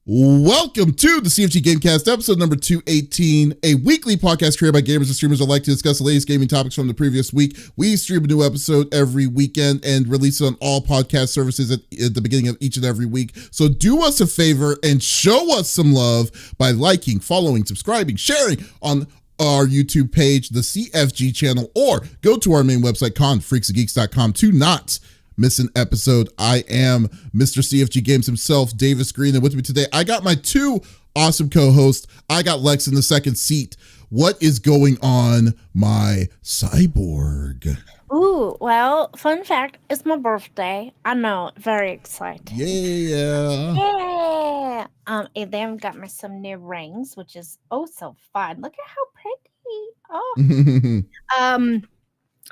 Welcome to the CFG Game Cast, episode number 218, a weekly podcast created by gamers and streamers that like to discuss the latest gaming topics from the previous week. We stream a new episode every weekend and release it on all podcast services at the beginning of each and every week. So do us a favor and show us some love by liking, following, subscribing, sharing on our YouTube page, the CFG channel, or go to our main website, confreaksandgeeks.com, to not miss an episode. I am Mr. CFG Games himself, Davis Green, and with me today, I got my two awesome co-hosts. I got Lex in the second seat. What is going on, my cyborg? Ooh, well, fun fact, it's my birthday. I know, very excited. Yeah. And then got me some new rings, which is oh so fun. Look at how pretty. Oh.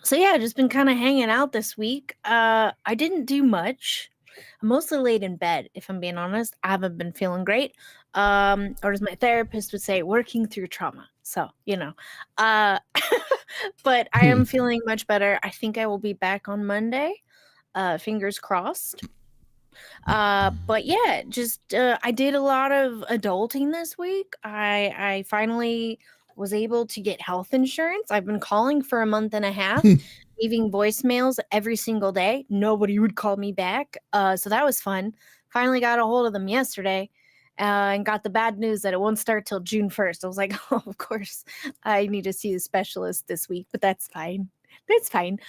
So yeah, I've just been kind of hanging out this week. I didn't do much. I mostly laid in bed, if I'm being honest. I haven't been feeling great. Or as my therapist would say, working through trauma. So, but I am feeling much better. I think I will be back on Monday. Fingers crossed. But yeah, just I did a lot of adulting this week. I finally was able to get health insurance. I've been calling for a month and a half, leaving voicemails every single day. Nobody would call me back. So that was fun. Finally got a hold of them yesterday and got the bad news that it won't start till June 1st. I was like, oh, of course, I need to see a specialist this week, but that's fine. That's fine.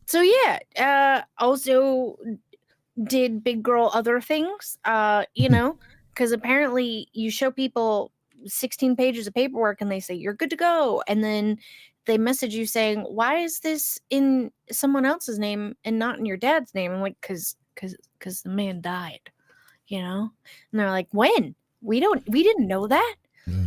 So yeah, also did big girl other things, because apparently you show people 16 pages of paperwork and they say you're good to go, and then they message you saying, why is this in someone else's name and not in your dad's name? I'm like, because the man died, and they're like, when? We didn't know that.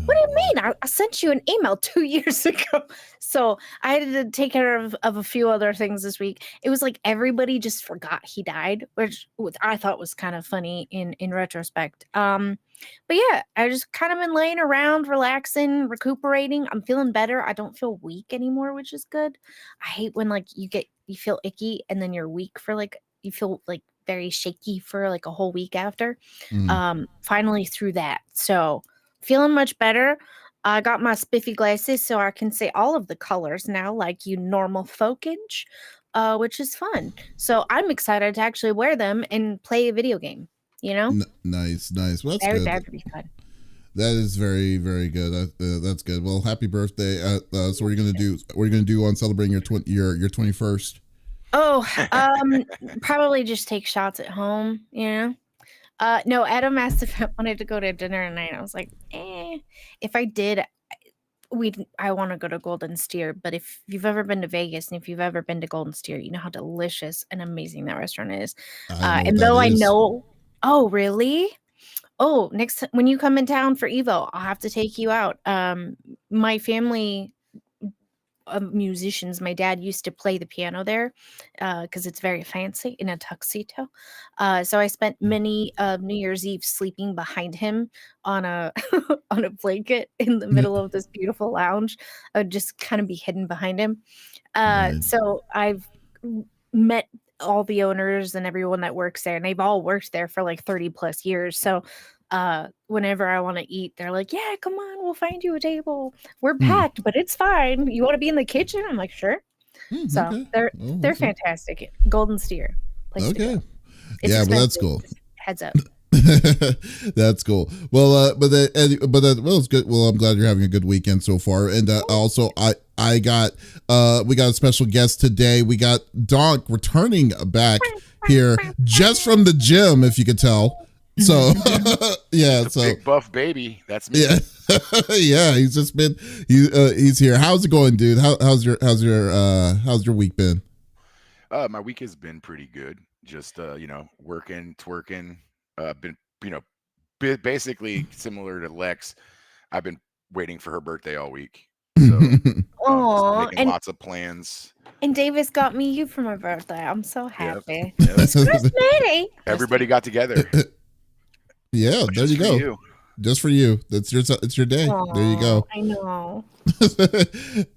What do you mean? I sent you an email 2 years ago. So I had to take care of a few other things this week. It was like everybody just forgot he died, which I thought was kind of funny in retrospect. But yeah, I just kind of been laying around, relaxing, recuperating. I'm feeling better. I don't feel weak anymore, which is good. I hate when you feel icky and then you're weak for you feel very shaky for a whole week after. Finally through that. So feeling much better. I got my spiffy glasses so I can see all of the colors now, like you normal folk age, which is fun. So I'm excited to actually wear them and play a video game, Nice. Well, that's good. That would be fun. That is very, very good. That's good. Well, happy birthday. So what are you going to do? What are you going to do on celebrating your 21st? Oh, probably just take shots at home, No, Adam asked if I wanted to go to dinner tonight. I was like, if I did, I want to go to Golden Steer. But if you've ever been to Vegas and if you've ever been to Golden Steer, you know how delicious and amazing that restaurant is. I know, oh, really? Oh, when you come in town for Evo, I'll have to take you out. My family of musicians, my dad used to play the piano there because it's very fancy in a tuxedo. So I spent many New Year's Eve sleeping behind him on a on a blanket in the middle of this beautiful lounge. I would just kind of be hidden behind him. So I've met all the owners and everyone that works there, and they've all worked there for 30 plus years. So whenever I want to eat, they're like, yeah, come on, we'll find you a table. We're packed, but it's fine. You want to be in the kitchen? I'm like, sure. So okay. They're fantastic. Golden Steer. Okay. Yeah, but that's cool. Heads up. That's cool. Well, well, it's good. Well, I'm glad you're having a good weekend so far. And also, we got a special guest today. We got Donk returning back here just from the gym, if you could tell. So yeah, so big buff baby. That's me. Yeah, yeah. He's just been he's here. How's it going, dude? How's your week been? My week has been pretty good. Just working, twerking. Been basically similar to Lex. I've been waiting for her birthday all week. So making lots of plans. And Davis got me you for my birthday. I'm so happy. Yep. Smitty. Everybody got together. Yeah, there you go. Just for you. It's your day. Aww, there you go. I know.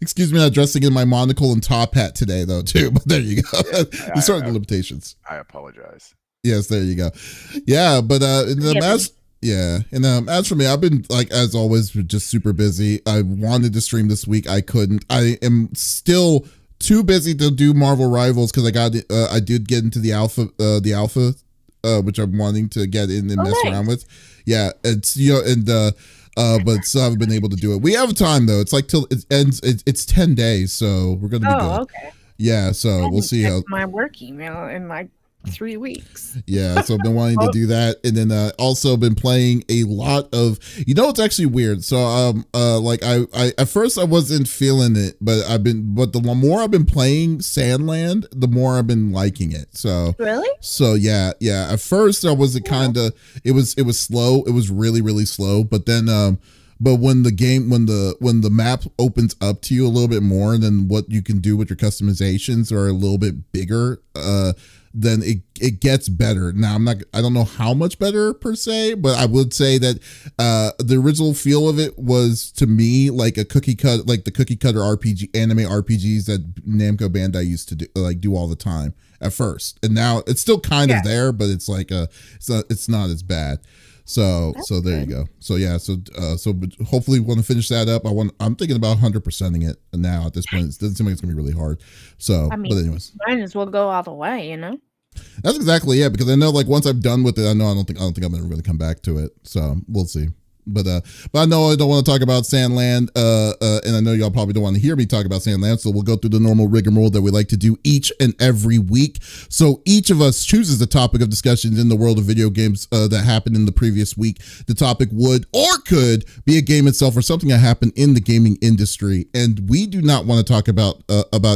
Excuse me not dressing in my monocle and top hat today, though, too. But there you go. Yeah, These are the limitations. I apologize. Yes, there you go. Yeah, but in the Yeah, and as for me, I've been like as always just super busy. I wanted to stream this week, I couldn't. I am still too busy to do Marvel Rivals because I did get into the alpha, which I'm wanting to get in and mess around with. Yeah, it's but still haven't been able to do it. We have time though. It's like till it ends. It's 10 days, so we're gonna be good. Okay. Yeah, so we'll see how my work email in like 3 weeks. Yeah, so I've been wanting to do that, and then also been playing a lot of. It's actually weird. So like I at first I wasn't feeling it, but the more I've been playing Sandland, the more I've been liking it. So really, so yeah. At first I was it was slow. It was really slow, but then but when the map opens up to you a little bit more, then what you can do with your customizations are a little bit bigger, then it gets better. Now I don't know how much better per se, but I would say that the original feel of it was to me like the cookie cutter RPG anime RPGs that Namco Bandai used to do all the time at first, and now it's still kind of there, but it's like it's not as bad. So there you go. So yeah, so hopefully we want to finish that up. I'm thinking about 100%ing it now at this point. It doesn't seem like it's gonna be really hard. So but anyways, might as well go all the way, That's exactly it, because I know like once I'm done with it, I don't think I'm gonna really come back to it. So we'll see. But I know I don't want to talk about Sandland, and I know y'all probably don't want to hear me talk about Sandland, so we'll go through the normal rigmarole that we like to do each and every week. So each of us chooses a topic of discussion in the world of video games that happened in the previous week. The topic would or could be a game itself or something that happened in the gaming industry, and we do not want to talk about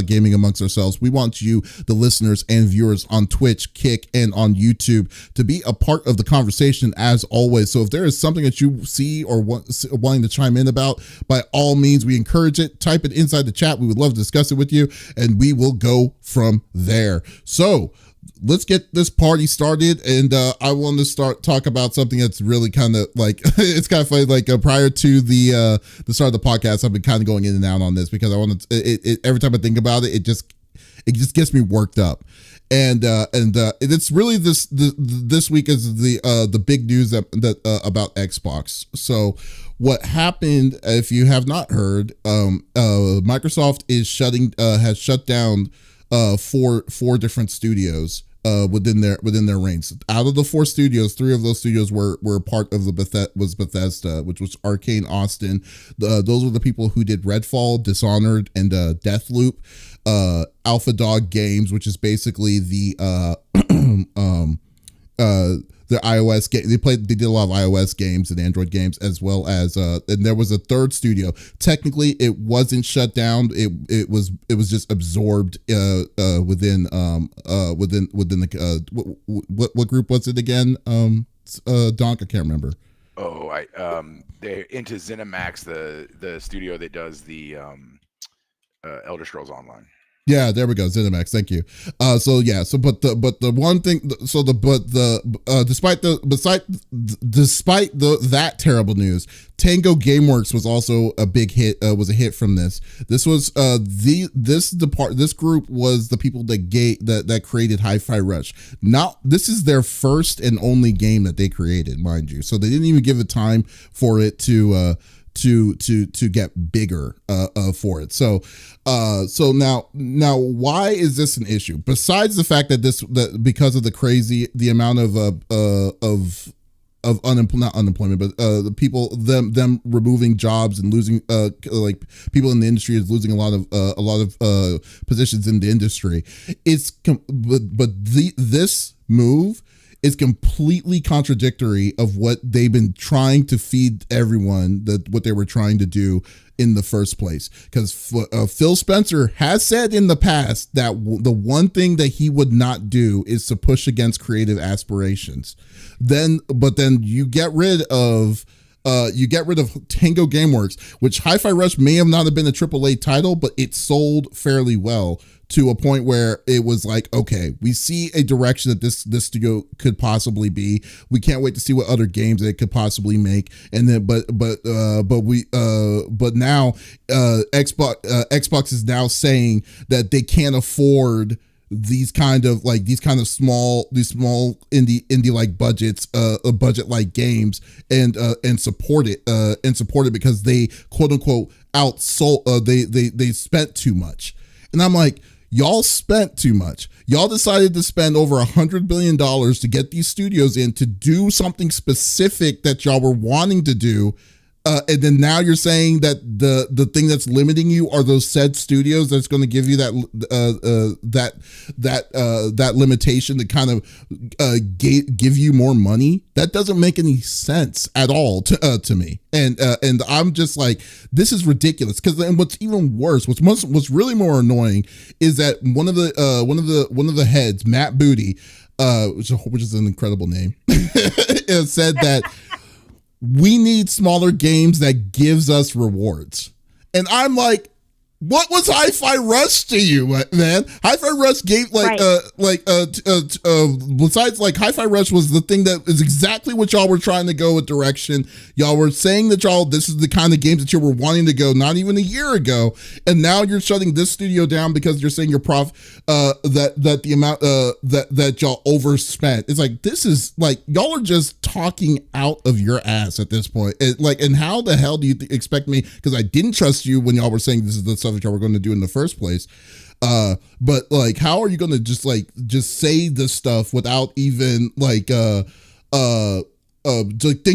gaming amongst ourselves. We want you, the listeners and viewers on Twitch, Kick, and on YouTube, to be a part of the conversation as always. So if there is something that you see or wanting to chime in about, by all means, we encourage it. Type it inside the chat. We would love to discuss it with you, and we will go from there. So let's get this party started, and I want to talk about something that's really kind of like it's kind of funny. Like prior to the start of the podcast, I've been kind of going in and out on this because I want to. Every time I think about it, it just gets me worked up. And it's really this week is the big news that about Xbox. So what happened, if you have not heard, Microsoft has shut down four different studios within their range. Out of the 4 studios, 3 of those studios were part of Bethesda, which was Arcane Austin. Those were the people who did Redfall, Dishonored, and Deathloop. Alpha Dog Games, which is basically the iOS game. They did a lot of iOS games and Android games, as well as and there was a third studio. Technically it wasn't shut down. It was just absorbed within the what group was it again? Donk, I can't remember. They're into ZeniMax, the studio that does the Elder Scrolls Online. Yeah, there we go. ZeniMax, thank you. Despite that terrible news, Tango Gameworks was also a big hit. Was a hit from this. This was this group was the people that created Hi-Fi Rush. This is their first and only game that they created, mind you. So they didn't even give it time for it to get bigger for it. So now why is this an issue? Besides the fact that because of the amount of not unemployment, but the people them removing jobs and losing like people in the industry is losing a lot of positions in the industry. This move is completely contradictory of what they've been trying to feed everyone, what they were trying to do in the first place. Because Phil Spencer has said in the past that the one thing that he would not do is to push against creative aspirations. But then you get rid of Tango Gameworks, which Hi-Fi Rush may have not have been a AAA title, but it sold fairly well to a point where it was like, okay, we see a direction that this studio could possibly be. We can't wait to see what other games it could possibly make. And then, but now Xbox is now saying that they can't afford these kind of small indie like budgets, budget like games, and support it because they quote unquote outsold, they spent too much. And I'm like, y'all spent too much. Y'all decided to spend over $100 billion to get these studios in to do something specific that y'all were wanting to do. And then now you're saying that the thing that's limiting you are those said studios that's going to give you that limitation to kind of give you more money. That doesn't make any sense at all to me. And I'm just like, this is ridiculous. Because then what's even worse, what's really more annoying, is that one of the heads, Matt Booty, which is an incredible name, said that we need smaller games that gives us rewards. And I'm like, what was Hi-Fi Rush to you, man? Hi-Fi Rush gave besides like Hi-Fi Rush was the thing that is exactly what y'all were trying to go with direction. Y'all were saying that this is the kind of games that you were wanting to go not even a year ago. And now you're shutting this studio down because you're saying your that the amount that y'all overspent. It's like, this is like, y'all are just talking out of your ass at this point. And how the hell do you expect me? Because I didn't trust you when y'all were saying this is the stuff that y'all were going to do in the first place. But like, how are you going to just say this stuff without even think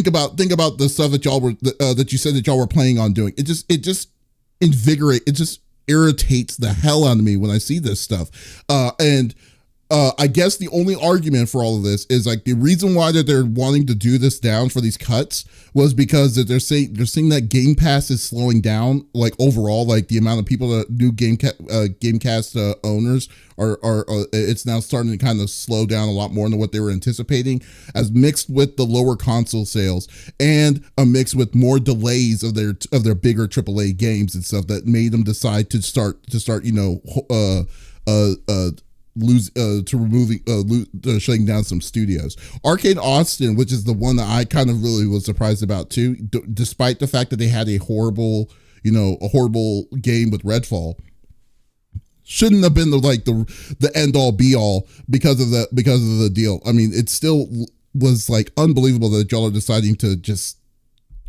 about the stuff that y'all were that you said that y'all were planning on doing? It just irritates the hell out of me when I see this stuff. I guess the only argument for all of this is like, the reason why that they're wanting to do this down for these cuts was because that they're seeing that Game Pass is slowing down, like overall, like the amount of people that new Gamecast owners are it's now starting to kind of slow down a lot more than what they were anticipating, as mixed with the lower console sales and a mix with more delays of their bigger AAA games and stuff that made them decide to start shutting down some studios. Arcade Austin, which is the one that I kind of really was surprised about too, despite the fact that they had a horrible game with Redfall, shouldn't have been the end all be all because of the deal. I mean, it still was like unbelievable that y'all are deciding to just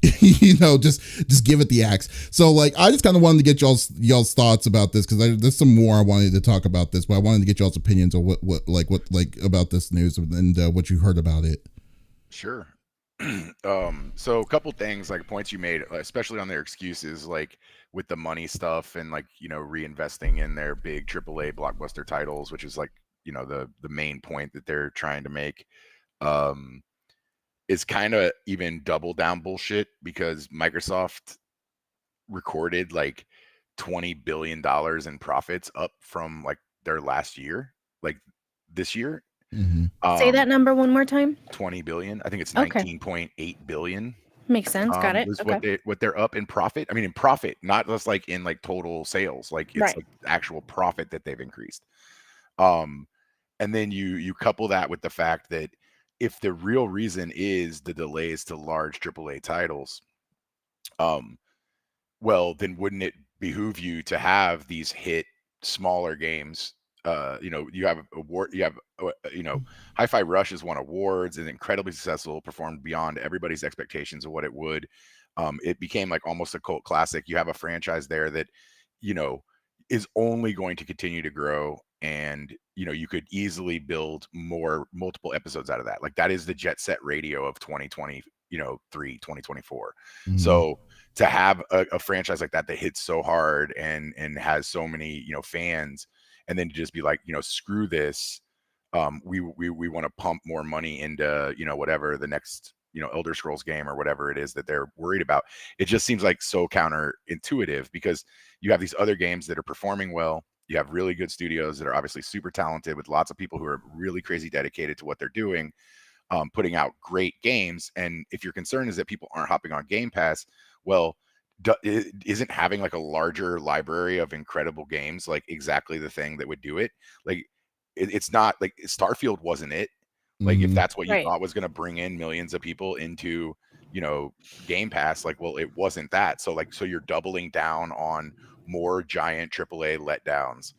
just give it the axe. So like, I just kind of wanted to get y'all's thoughts about this, because there's some more I wanted to talk about this, but I wanted to get y'all's opinions on what about this news and what you heard about it. Sure. So a couple things, like points you made, especially on their excuses, like with the money stuff and like, reinvesting in their big AAA blockbuster titles, which is like, the main point that they're trying to make. Is kind of even double down bullshit, because Microsoft recorded like $20 billion in profits up from like their last year, like this year. Mm-hmm. Say that number one more time. 20 billion. I think it's 19.8 billion. Makes sense. Got it. Okay. What they're up in profit. I mean, in profit, not just like in like total sales, like it's right. like actual profit that they've increased. And then you couple that with the fact that if the real reason is the delays to large AAA titles, well, then wouldn't it behoove you to have these hit smaller games? You have Hi-Fi Rush has won awards, is incredibly successful, performed beyond everybody's expectations of what it would. It became like almost a cult classic. You have a franchise there that, is only going to continue to grow. And, you could easily build multiple episodes out of that. Like, that is the Jet Set Radio of 2020, 2024. Mm-hmm. So to have a franchise like that hits so hard and has so many, fans, and then to just be like, screw this. We want to pump more money into, whatever the next, Elder Scrolls game or whatever it is that they're worried about. It just seems like so counterintuitive, because you have these other games that are performing well. You have really good studios that are obviously super talented, with lots of people who are really crazy dedicated to what they're doing, putting out great games. And if your concern is that people aren't hopping on Game Pass, well, isn't having like a larger library of incredible games like exactly the thing that would do it? Like, it's not like Starfield wasn't it. Like, if that's what you thought was going to bring in millions of people into, Game Pass, like, well, it wasn't that. So you're doubling down on more giant AAA letdowns,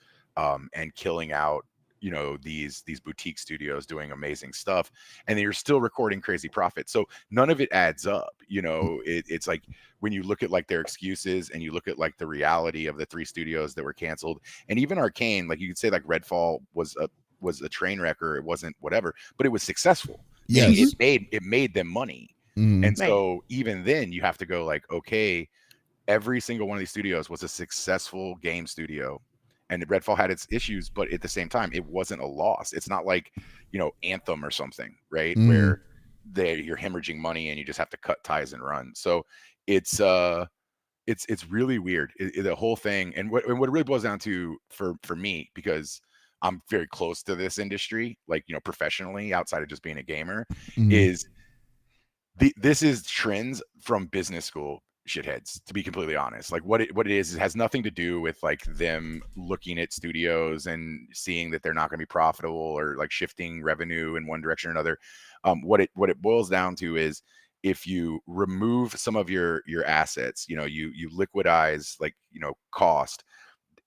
and killing out you know, these boutique studios doing amazing stuff, and you're still recording crazy profits. So none of it adds up. You know, it's like when you look at like their excuses and you look at like the reality of the 3 studios that were canceled, and even Arcane, like you could say like Redfall was a train wreck, or it wasn't whatever, but it was successful. Yes. Meaning it made them money. And Right. so even then you have to go like, okay, every single one of these studios was a successful game studio, and Redfall had its issues, but at the same time, it wasn't a loss. It's not like, you know, Anthem or something, right? Where you're hemorrhaging money and you just have to cut ties and run. So it's really weird, the whole thing. And what it really boils down to for me, because I'm very close to this industry, like, you know, professionally outside of just being a gamer, is this is trends from business school shitheads, to be completely honest. Like what it is, it has nothing to do with like them looking at studios and seeing that they're not going to be profitable or like shifting revenue in one direction or another. What it boils down to is, if you remove some of your assets, you know, you liquidize, like, you know, cost,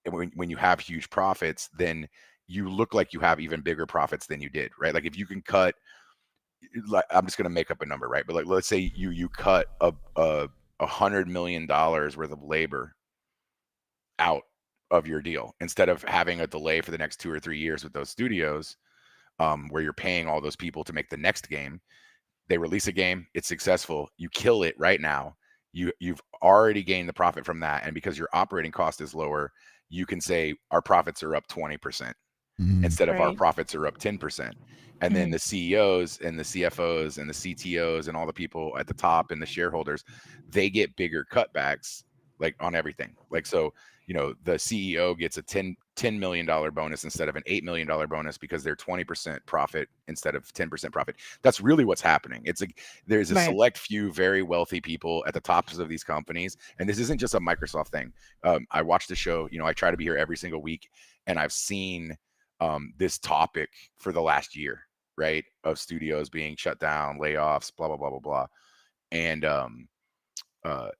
and when you have huge profits, then you look like you have even bigger profits than you did, right? Like if you can cut, like, I'm just going to make up a number, right? But like, let's say you cut $100 million worth of labor out of your deal, instead of having a delay for the next 2 or 3 years with those studios, where you're paying all those people to make the next game. They release a game, it's successful, you kill it right now. You've already gained the profit from that, and because your operating cost is lower, you can say our profits are up 20%. Instead of our profits are up 10%. And then the CEOs and the CFOs and the CTOs and all the people at the top and the shareholders, they get bigger cutbacks, like on everything. Like, so, you know, the CEO gets a $10 million bonus instead of an $8 million bonus, because they're 20% profit instead of 10% profit. That's really what's happening. It's like there's a select few very wealthy people at the tops of these companies. And this isn't just a Microsoft thing. I watched the show, you know, I try to be here every single week, and I've seen this topic for the last year, right? Of studios being shut down, layoffs, blah, blah, blah, blah, blah. And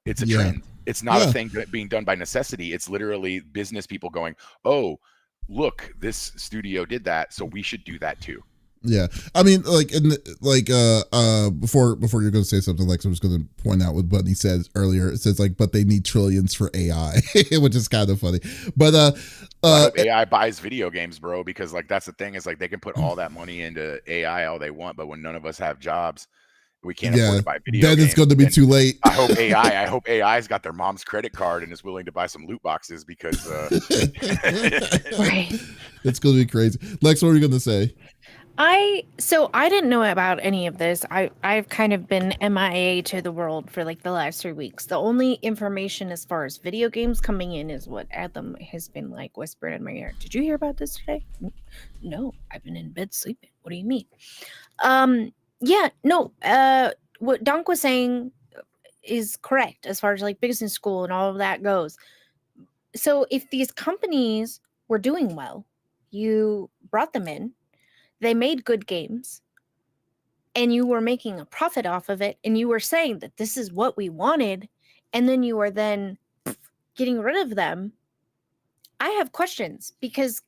it's a trend. It's not a thing being done by necessity. It's literally business people going, oh, look, this studio did that, so we should do that too. Yeah, I mean, like, before you're going to say something, like, so I'm just going to point out what Bunny said earlier. It says like, but they need trillions for AI, which is kind of funny. But AI buys video games, bro, because like that's the thing, is like they can put all that money into AI all they want, but when none of us have jobs, we can't afford to buy video games. Then it's going to be too late. I hope AI's got their mom's credit card and is willing to buy some loot boxes, because it's going to be crazy. Lex, what were you going to say? I didn't know about any of this. I've kind of been MIA to the world for like the last 3 weeks. The only information as far as video games coming in is what Adam has been like whispering in my ear. Did you hear about this today? No, I've been in bed sleeping. What do you mean? What Donk was saying is correct as far as like business school and all of that goes. So if these companies were doing well, you brought them in, they made good games, and you were making a profit off of it, and you were saying that this is what we wanted, and then you are then getting rid of them. I have questions, because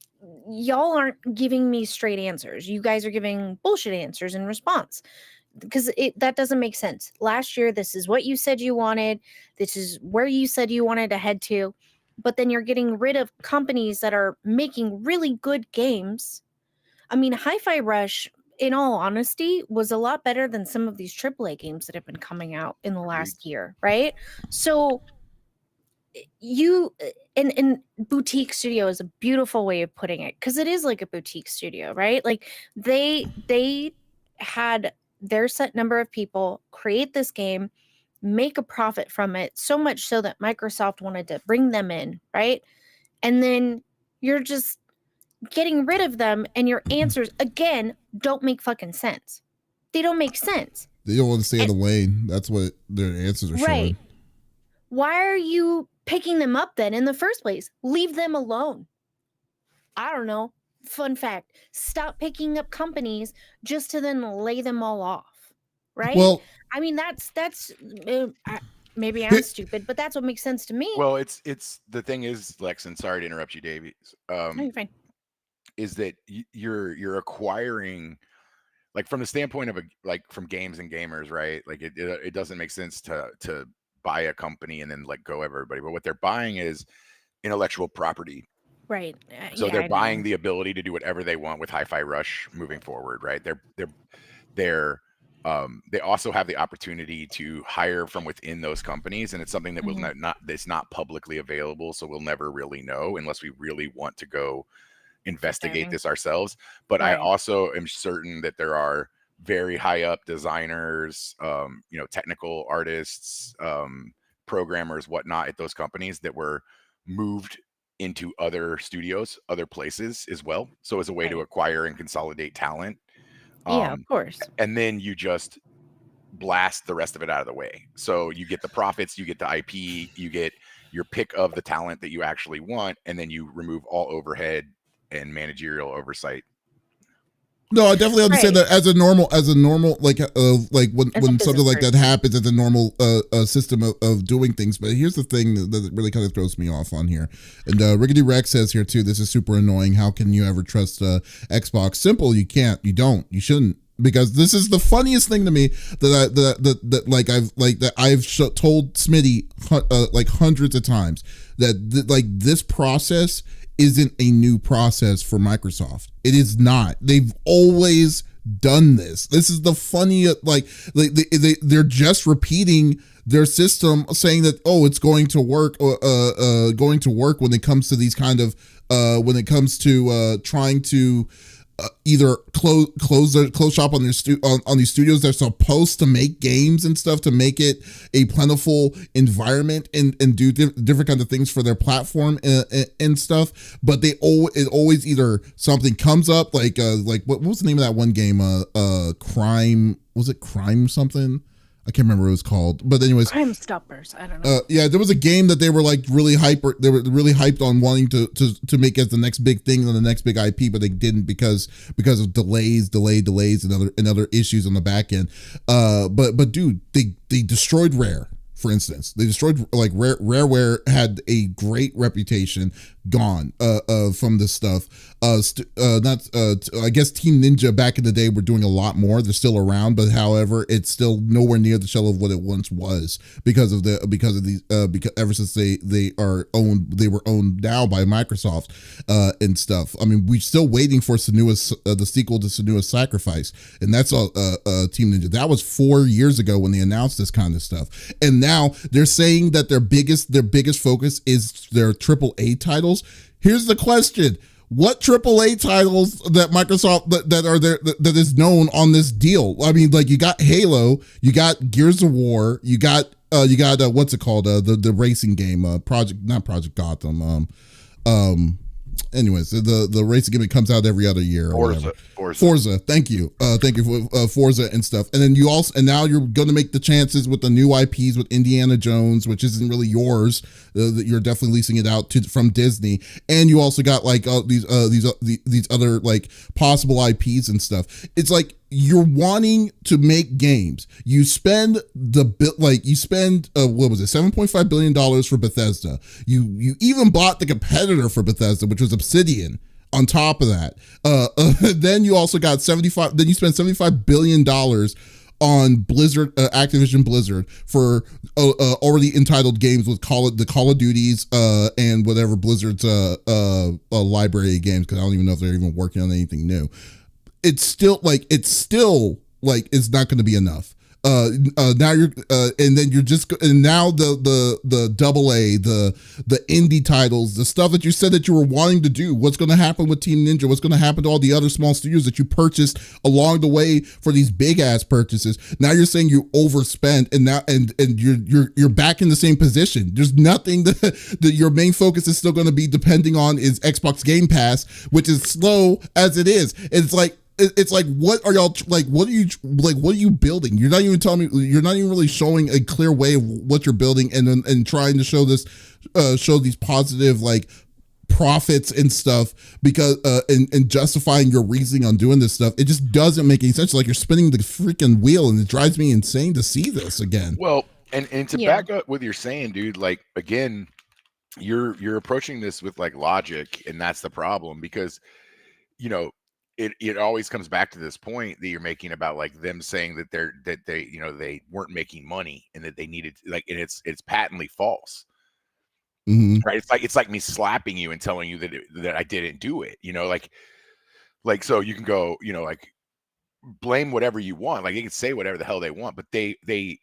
y'all aren't giving me straight answers. You guys are giving bullshit answers in response, because that doesn't make sense. Last year, this is what you said you wanted. This is where you said you wanted to head to. But then you're getting rid of companies that are making really good games. I mean, Hi-Fi Rush, in all honesty, was a lot better than some of these AAA games that have been coming out in the last year, right? So and boutique studio is a beautiful way of putting it, because it is like a boutique studio, right? Like they had their set number of people create this game, make a profit from it, so much so that Microsoft wanted to bring them in, right? And then you're just getting rid of them, and your answers again don't make fucking sense. They don't make sense. They don't want to stay in the lane. That's what their answers are showing. Why are you picking them up then in the first place? Leave them alone. I don't know. Fun fact: stop picking up companies just to then lay them all off. Right? Well, I mean, that's maybe I'm stupid, but that's what makes sense to me. Well, it's the thing is, Lex, and sorry to interrupt you, Davies. No, you're fine. is that you're acquiring, like, from the standpoint of from games and gamers, right? Like it doesn't make sense to buy a company and then let go of everybody. But what they're buying is intellectual property. Right. So Yeah, they're I buying know. the ability to do whatever they want with Hi-Fi Rush moving forward, right? They're they also have the opportunity to hire from within those companies, and it's something that will Mhm. not that's not publicly available, so we'll never really know unless we really want to go investigate Diving. this ourselves. But I Right. also am certain that there are very high up designers, technical artists, programmers, whatnot, at those companies that were moved into other studios, other places as well. So as a way to Right. acquire and consolidate talent. Yeah, of Um, course. and then you just blast the rest of it out of the way. So you get the profits, you get the IP, you get your pick of the talent that you actually want, and then you remove all overhead and managerial oversight. No, I definitely understand Right. that as a normal like when As a something business like that person. happens as a normal system of doing things. But here's the thing that really kind of throws me off on here. And Rickety Rex says here too, this is super annoying. How can you ever trust Xbox? Simple, you can't, you don't, you shouldn't. Because this is the funniest thing to me that I've told Smitty like hundreds of times that like this process isn't a new process for Microsoft. It is not. They've always done this. This is the funniest, they're just repeating their system, saying that, oh, it's going to work, when it comes to these kind of, when it comes to trying to either close shop on their on these studios. They're supposed to make games and stuff to make it a plentiful environment and do different kinds of things for their platform and stuff. But it always either something comes up like what was the name of that one game? Crime, was it Crime something? I can't remember what it was called, but anyways, Crime Stoppers. I don't know. yeah, there was a game that they were like really hyper. They were really hyped on wanting to make as the next big thing and the next big IP, but they didn't because of delays, and other issues on the back end. But dude, they destroyed Rare. For instance, they destroyed, like, Rareware had a great reputation, gone from this stuff. I guess Team Ninja back in the day were doing a lot more. They're still around, but however, it's still nowhere near the shell of what it once was because of these because ever since they were owned now by Microsoft and stuff. I mean, we're still waiting for Senua's the sequel to Senua's Sacrifice, and that's Team Ninja. That was 4 years ago when they announced this kind of stuff, and now they're saying that their biggest focus is their AAA titles. Here's the question: what AAA titles that Microsoft that are there that is known on this deal? I mean, like, you got Halo, you got Gears of War, you got what's it called? The racing game, not Project Gotham. Anyways, the racing game, it comes out every other year or whatever. Forza. Thank you for Forza and stuff. And then now you're going to make the chances with the new IPs with Indiana Jones, which isn't really yours. That you're definitely leasing it out from Disney, and you also got like these other like possible IPs and stuff. It's like you're wanting to make games. You spend what was it, $7.5 billion for Bethesda. You even bought the competitor for Bethesda, which was Obsidian. On top of that, then you also got Then you spent $75 billion on Blizzard, Activision Blizzard, for already entitled games with the Call of Duties and whatever Blizzard's library of games, because I don't even know if they're even working on anything new. It's still it's not going to be enough. Now you're and then you're just, and now the AA, the indie titles, the stuff that you said that you were wanting to do. What's going to happen with Team Ninja? What's going to happen to all the other small studios that you purchased along the way for these big ass purchases? Now you're saying you overspent, and now and you're back in the same position. There's nothing that your main focus is still going to be depending on is Xbox Game Pass, which is slow as it is. It's like, what are y'all like? What are you building? You're not even telling me. You're not even really showing a clear way of what you're building, and trying to show these positive like profits and stuff, because and justifying your reasoning on doing this stuff. It just doesn't make any sense. Like, you're spinning the freaking wheel, and it drives me insane to see this again. Well, and to back up what you're saying, dude, like, again, you're approaching this with like logic, and that's the problem, because you know, it always comes back to this point that you're making about like them saying that they you know they weren't making money and that they needed like, and it's patently false. Right? It's like me slapping you and telling you that I didn't do it. You know, like so you can go, you know, like blame whatever you want. Like they can say whatever the hell they want, but they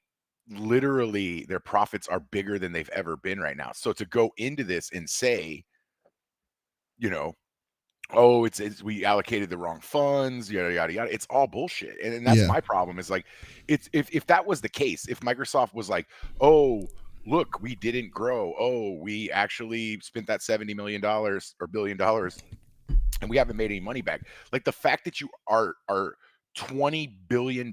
literally their profits are bigger than they've ever been right now. So to go into this and say, you know, oh, it's we allocated the wrong funds, yada yada yada. It's all bullshit, and that's my problem. Is like, it's if that was the case, if Microsoft was like, oh, look, we didn't grow, oh, we actually spent that $70 million or $1 billion, and we haven't made any money back. Like the fact that you are $20 billion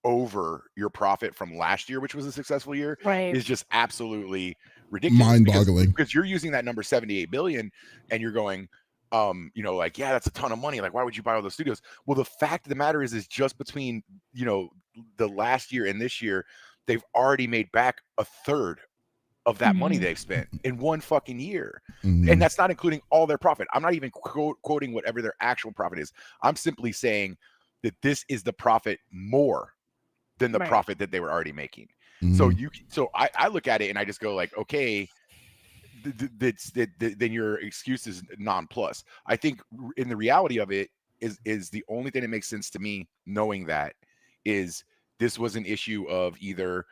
over your profit from last year, which was a successful year, is just absolutely ridiculous. Mind-boggling. Because you're using that number 78 billion and you're going, you know, like, yeah, that's a ton of money. Like, why would you buy all those studios? Well, the fact of the matter is just between, you know, the last year and this year, they've already made back a third of that money they've spent in one fucking year. And that's not including all their profit. I'm not even quoting whatever their actual profit is. I'm simply saying that this is the profit more than the profit that they were already making. So I look at it and I just go like, okay, then your excuse is non-plus. I think in the reality of it is the only thing that makes sense to me, knowing that is this was an issue of either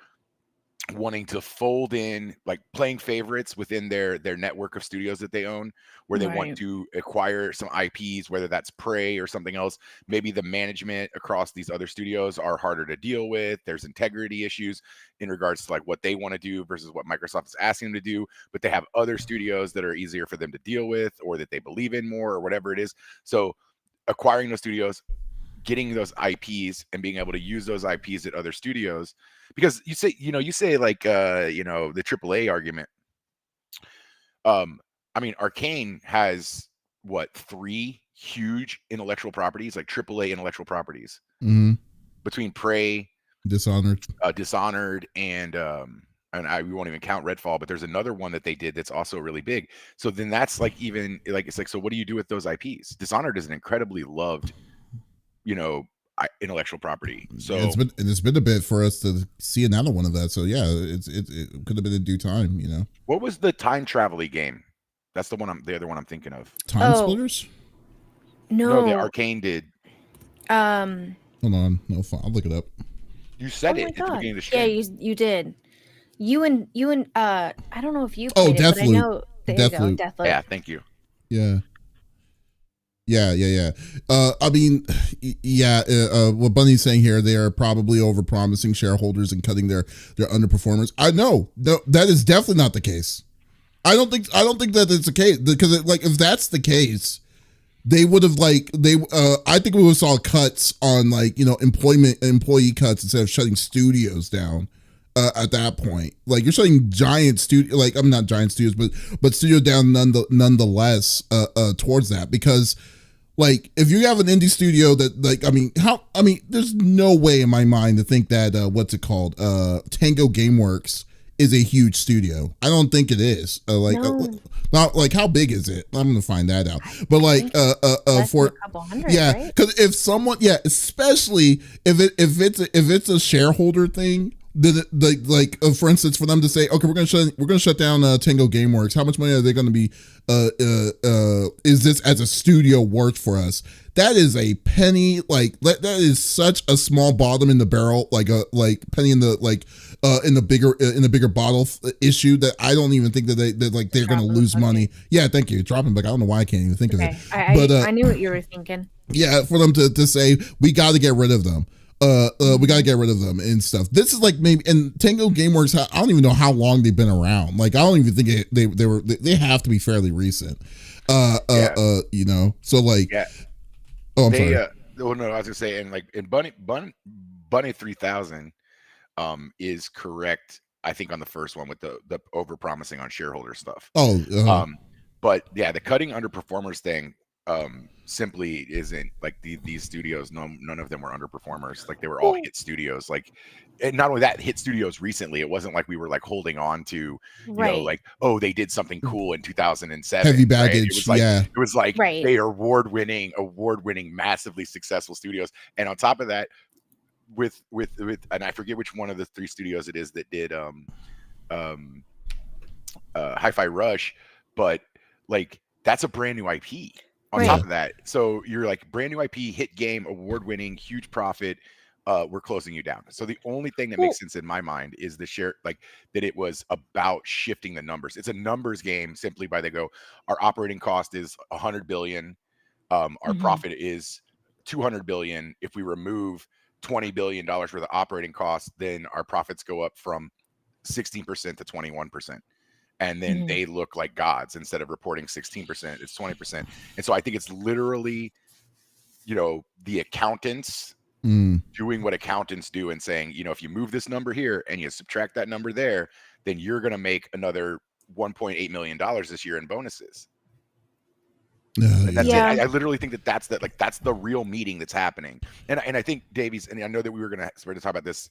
wanting to fold in, like playing favorites within their network of studios that they own, where they want to acquire some IPs, whether that's Prey or something else. Maybe the management across these other studios are harder to deal with. There's integrity issues in regards to like what they want to do versus what Microsoft is asking them to do, but they have other studios that are easier for them to deal with or that they believe in more or whatever it is. So acquiring those studios, getting those IPs and being able to use those IPs at other studios, because you say like, you know, the AAA argument. I mean, Arcane has what, 3 huge intellectual properties, like AAA intellectual properties between Prey, Dishonored, and we won't even count Redfall, but there's another one that they did that's also really big. So then that's like, even like, it's like, so what do you do with those IPs? Dishonored is an incredibly loved, you know, intellectual property. So it's been a bit for us to see another one of that. So yeah, it could have been in due time, you know. What was the time travel-y game? That's the other one I'm thinking of. Time Splitters? No, the Arcane did. Hold on, no, I'll look it up. You said it at the beginning of the show. Yeah, you did. You and I don't know if you played it, but I know Deathloop. Deathloop. Yeah, thank you. Yeah. I mean, what Bunny's saying here, they are probably overpromising shareholders and cutting their underperformers. I know that is definitely not the case. I don't think that it's the case, because if that's the case, they would have I think we would have saw cuts on employee cuts instead of shutting studios down. At that point, like, you're shutting giant studio, like, I'm not giant studios, but studio down nonetheless towards that, because like, if you have an indie studio that there's no way in my mind to think that Tango Gameworks is a huge studio. I don't think it is. Not like, how big is it? I'm gonna find that out. But like for a couple hundred, yeah, because if someone, especially if it's a shareholder thing. For instance, for them to say, okay, we're gonna shut down Tango Gameworks. How much money are they gonna be? Is this as a studio worth for us? That is a penny. Like, that is such a small bottom in the barrel, like penny in the bigger bottle issue, that I don't even think that they're gonna lose money. Yeah, thank you, dropping. But I don't know why I can't even think of it. I knew what you were thinking. Yeah, for them to say we got to get rid of them. We gotta get rid of them and stuff. This is like, maybe, and Tango Gameworks, I don't even know how long they've been around. Like, I don't even think they have to be fairly recent. You know, so like, yeah. Oh, I'm sorry. Well, no, I was gonna say, and like, in Bunny 3000, is correct, I think, on the first one with the over promising on shareholder stuff. Oh, but yeah, the cutting underperformers thing. simply isn't like these studios. None of them were underperformers. Like they were all hit studios. Like, and not only that, hit studios recently. It wasn't like we were like holding on to, you know, like, oh, they did something cool in 2007. Heavy baggage. Right? It was like, yeah. It was like they are award-winning, massively successful studios. And on top of that, with and I forget which one of the 3 studios it is that did Hi-Fi Rush, but like that's a brand new IP on top of that. So you're like brand new IP, hit game, award-winning, huge profit. We're closing you down. So the only thing that makes sense in my mind is the share, like that it was about shifting the numbers. It's a numbers game simply by they go, our operating cost is 100 billion. Our profit is 200 billion. If we remove $20 billion worth of operating costs, then our profits go up from 16% to 21%. And then they look like gods. Instead of reporting 16%, it's 20%. And so I think it's literally, you know, the accountants doing what accountants do and saying, you know, if you move this number here and you subtract that number there, then you're going to make another $1.8 million this year in bonuses. And that's it. I literally think that's the real meeting that's happening. And I think Davies, and I know that we were going to talk about this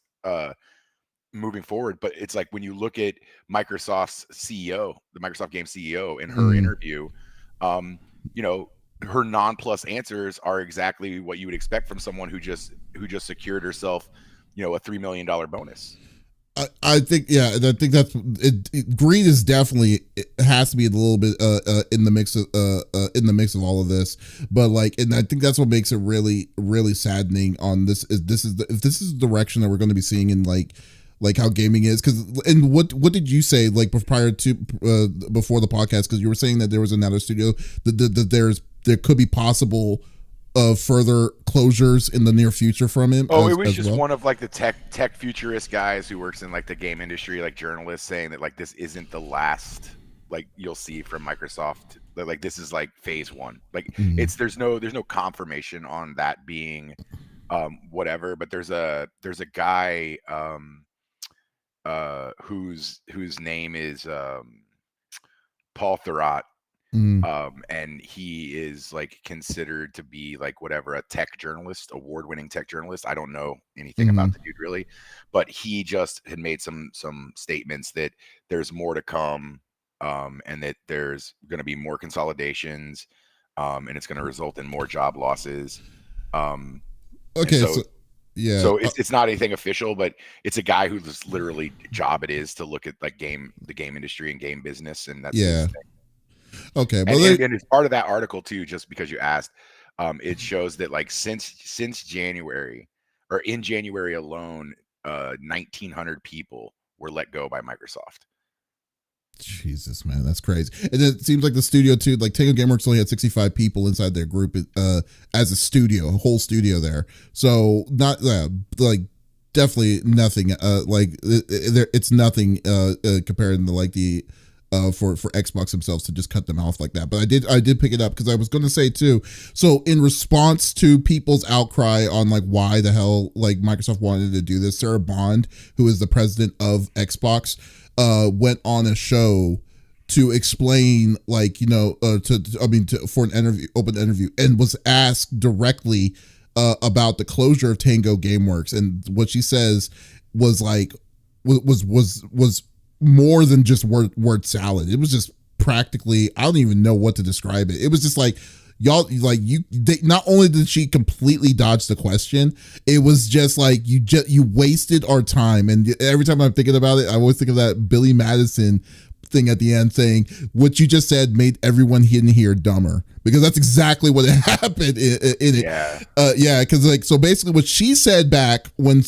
moving forward, but it's like when you look at Microsoft's CEO, the Microsoft Game CEO, in her interview, you know, her non-plus answers are exactly what you would expect from someone who just secured herself, you know, a $3 million bonus. I think, yeah, and I think that's it. Greed is definitely, it has to be a little bit in the mix of all of this, but like, and I think that's what makes it really, really saddening. On this is if this is the direction that we're going to be seeing in like how gaming is, because, and what did you say like prior to before the podcast, because you were saying that there was another studio that there could be possible further closures in the near future from him. It was just one of like the tech futurist guys who works in like the game industry, like journalists, saying that like this isn't the last like you'll see from Microsoft. That like this is like phase 1. Like it's there's no confirmation on that being whatever, but there's a guy whose name is Paul Thurrott. And he is like considered to be like whatever, a tech journalist, award-winning tech journalist. I don't know anything about the dude really, but he just had made some statements that there's more to come, and that there's going to be more consolidations, and it's going to result in more job losses. Okay, so yeah, so it's not anything official, but it's a guy whose literally job it is to look at like the game industry and game business, and that's his thing. Okay, but and it's part of that article too, just because you asked, it shows that like since January, or in January alone, 1,900 people were let go by Microsoft. Jesus, man, that's crazy. And it seems like the studio too, like Tango Gameworks only had 65 people inside their group as a studio, a whole studio there. So not like definitely nothing. It's nothing compared to like the. For Xbox themselves to just cut them off like that. But I did pick it up because I was going to say too, so in response to people's outcry on like why the hell like Microsoft wanted to do this, Sarah Bond, who is the president of Xbox, went on a show to explain like, you know, for an open interview, and was asked directly about the closure of Tango Gameworks, and what she says was like was more than just word salad. It was just practically, I don't even know what to describe it. It was just like, y'all, like not only did she completely dodge the question, it was just like you wasted our time. And every time I'm thinking about it, I always think of that Billy Madison thing at the end saying, what you just said made everyone in here dumber, because that's exactly what happened in it. Because like, so basically what she said back when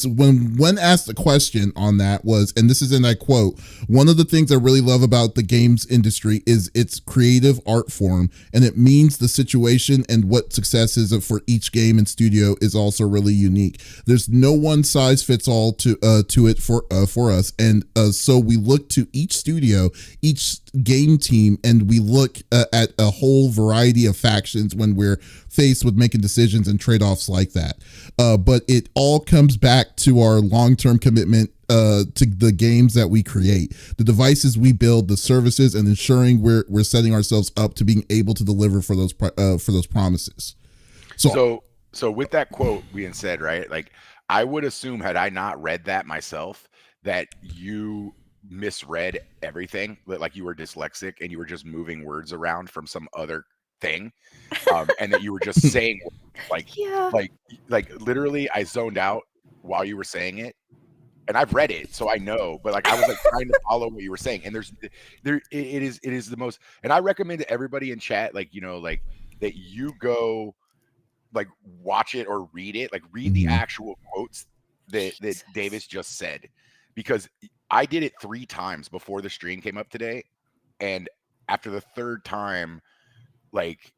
asked the question on that was, and this is in, I quote, one of the things I really love about the games industry is its creative art form, and it means the situation and what success is for each game and studio is also really unique. There's no one size fits all to it for us, and so we look to each studio, each game team, and we look at a whole variety of factions when we're faced with making decisions and trade-offs like that. But it all comes back to our long-term commitment to the games that we create, the devices we build, the services, and ensuring we're setting ourselves up to being able to deliver for those promises. So with that quote being said, right, like I would assume, had I not read that myself, that you misread everything, like you were dyslexic and you were just moving words around from some other thing, and that you were just saying like literally I zoned out while you were saying it, and I've read it so I know, but like I was like trying to follow what you were saying, and it is the most, and I recommend to everybody in chat, like, you know, like that you go like watch it or read it, like read the actual quotes that Davis just said, because I did it 3 times before the stream came up today, and after the 3rd time, like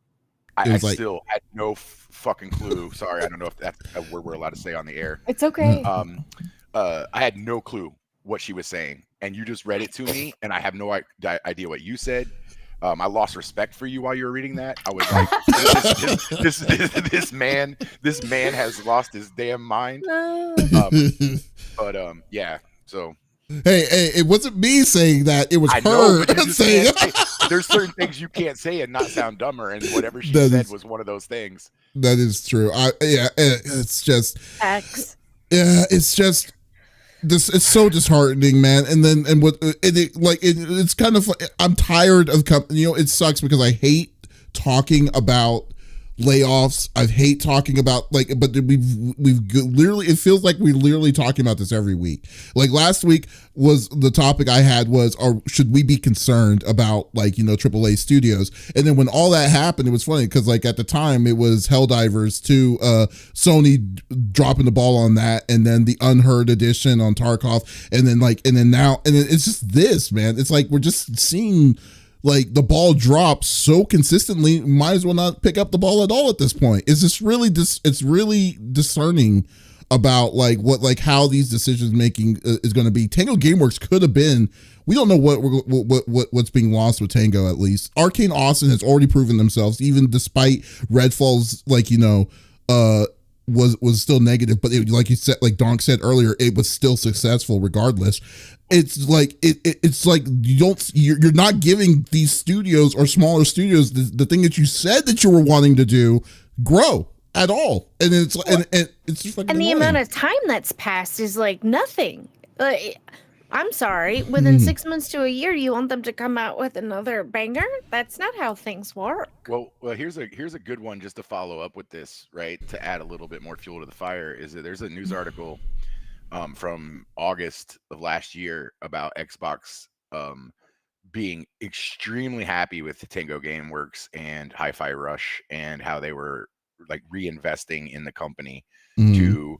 I still had no fucking clue. Sorry, I don't know if that's a word we're allowed to say on the air. It's okay. I had no clue what she was saying, and you just read it to me, and I have no idea what you said. I lost respect for you while you were reading that. I was like, this man has lost his damn mind. Yeah. So. Hey, it wasn't me saying that. It was her saying. There's certain things you can't say and not sound dumber, and whatever she said was one of those things. That is true. It's just X. Yeah, it's just this. It's so disheartening, man. And it's kind of. I'm tired of it sucks because I hate talking about layoffs. I hate talking about but we've literally, it feels like we're literally talking about this every week. Like last week was the topic I had was, or should we be concerned about AAA studios? And then when all that happened, it was funny because like at the time it was Helldivers 2, Sony dropping the ball on that, and then the Unheard edition on Tarkov, and then it's just this, man. It's like we're just seeing like the ball drops so consistently, might as well not pick up the ball at all at this point. It's just really it's really discerning about how these decisions making is going to be. Tango Gameworks could have been. We don't know what's being lost with Tango. At least Arcane Austin has already proven themselves, even despite Redfall's was still negative, but like you said, like Donk said earlier, it was still successful regardless. It's like it's like you're not giving these studios or smaller studios the thing that you said that you were wanting to do grow at all, and it's just fucking annoying. Amount of time that's passed is like nothing. I'm sorry, within 6 months to a year, you want them to come out with another banger? That's not how things work. Well, here's a good one just to follow up with this, right? To add a little bit more fuel to the fire, is that there's a news article from August of last year about Xbox being extremely happy with Tango Gameworks and Hi-Fi Rush, and how they were like reinvesting in the company to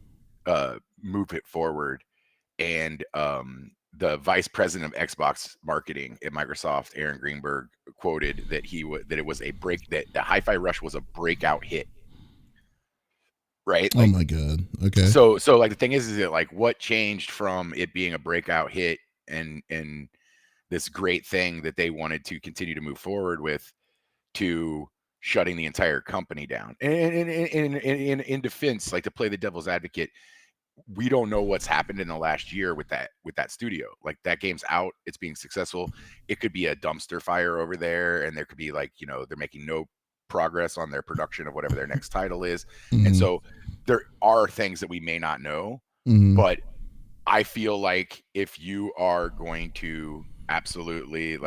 move it forward. And the vice president of Xbox marketing at Microsoft, Aaron Greenberg, quoted that that Hi-Fi Rush was a breakout hit. Right? Oh my God. Okay. So like the thing is that like what changed from it being a breakout hit and this great thing that they wanted to continue to move forward with, to shutting the entire company down? And in defense, like to play the devil's advocate, we don't know what's happened in the last year with that studio. Like that game's out, it's being successful. It could be a dumpster fire over there, and there could be they're making no progress on their production of whatever their next title is. And so there are things that we may not know, but I feel like if you are going to absolutely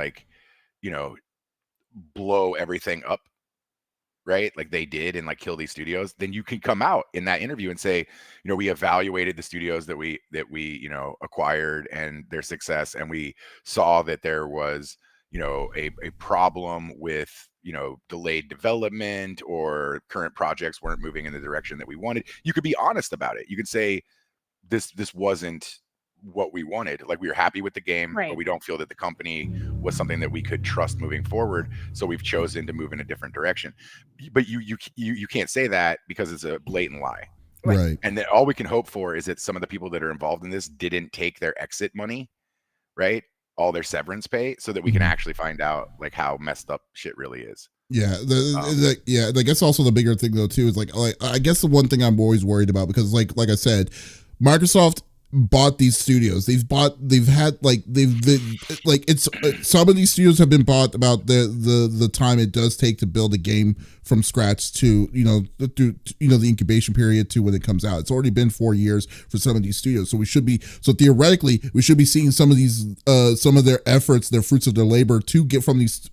blow everything up, right, like they did, and like kill these studios, then you can come out in that interview and say, we evaluated the studios that we acquired and their success, and we saw that there was a problem with delayed development, or current projects weren't moving in the direction that we wanted. You could be honest about it. You could say this wasn't what we wanted. Like, we were happy with the game, right, but we don't feel that the company was something that we could trust moving forward, so we've chosen to move in a different direction. But you can't say that because it's a blatant lie, right? And then all we can hope for is that some of the people that are involved in this didn't take their exit money, right, all their severance pay, so that we can actually find out like how messed up shit really is. Yeah, I guess also the bigger thing though too is like I guess the one thing I'm always worried about, because like I said, Microsoft bought these studios. They've had like it's some of these studios have been bought about the time it does take to build a game from scratch to the incubation period to when it comes out. It's already been 4 years for some of these studios, so theoretically we should be seeing some of these some of their efforts, their fruits of their labor to get from these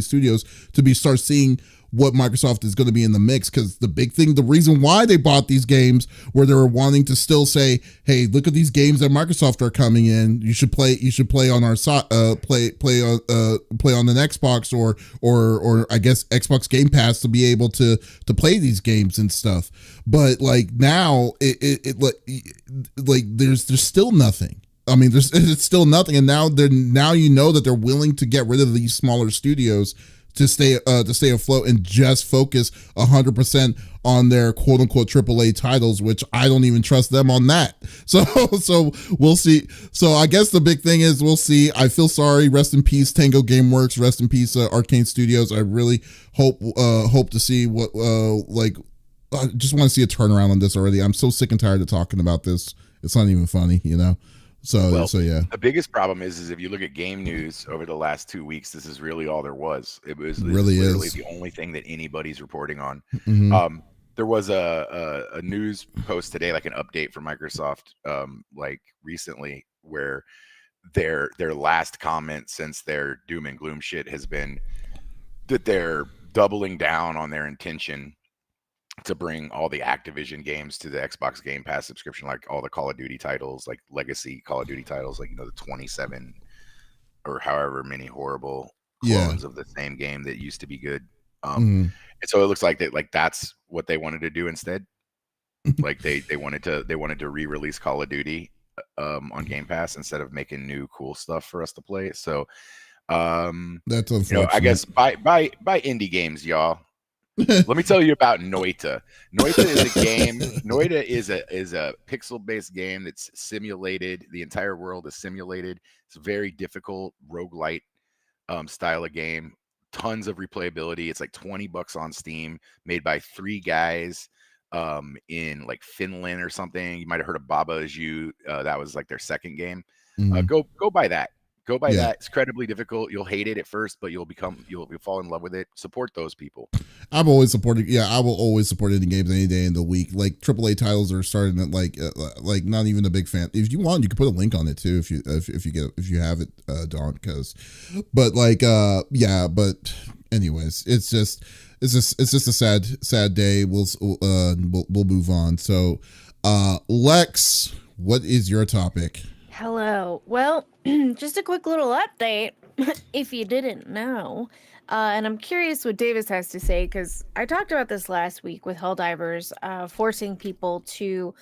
studios to start seeing what Microsoft is going to be in the mix. Because the reason why they bought these games, where they were wanting to still say, hey, look at these games that Microsoft are coming in, you should play on our side, play on an Xbox or I guess Xbox Game Pass to be able to play these games and stuff. But like now there's still nothing. I mean, it's still nothing, and now that they're willing to get rid of these smaller studios to stay afloat and just focus 100% on their quote unquote AAA titles, which I don't even trust them on that. So we'll see. So I guess the big thing is we'll see. I feel sorry. Rest in peace, Tango Gameworks. Rest in peace, Arcane Studios. I really hope to see what I just want to see a turnaround on this already. I'm so sick and tired of talking about this. It's not even funny, So yeah. The biggest problem is if you look at game news over the last 2 weeks, this is really all there was. It was really literally the only thing that anybody's reporting on. There was a news post today, like an update from Microsoft, like recently, where their last comment since their doom and gloom shit has been that they're doubling down on their intention to bring all the Activision games to the Xbox Game Pass subscription, like all the Call of Duty titles, like legacy Call of Duty titles, like the 27 or however many horrible clones of the same game that used to be good. And so it looks like that's what they wanted to do instead. Like they wanted to re-release Call of Duty on Game Pass instead of making new cool stuff for us to play. So that's unfortunate. I guess buy indie games, y'all. Let me tell you about Noita. Noita is a game. Noita is a pixel-based game that's simulated. The entire world is simulated. It's a very difficult roguelite style of game. Tons of replayability. It's like $20 on Steam, made by 3 guys in like Finland or something. You might have heard of Baba Is You. That was like their second game. Go buy that. Go buy that. It's incredibly difficult. You'll hate it at first, but you'll fall in love with it. Support those people. I've always supported. Yeah, I will always support indie games any day in the week. Like AAA titles are starting at like not even a big fan. If you want, you can put a link on it too. If you have it, Don. But anyways, it's just a sad day. We'll move on. So, Lex, what is your topic? Hello. Well, just a quick little update, if you didn't know. And I'm curious what Davis has to say, because I talked about this last week with Helldivers forcing people to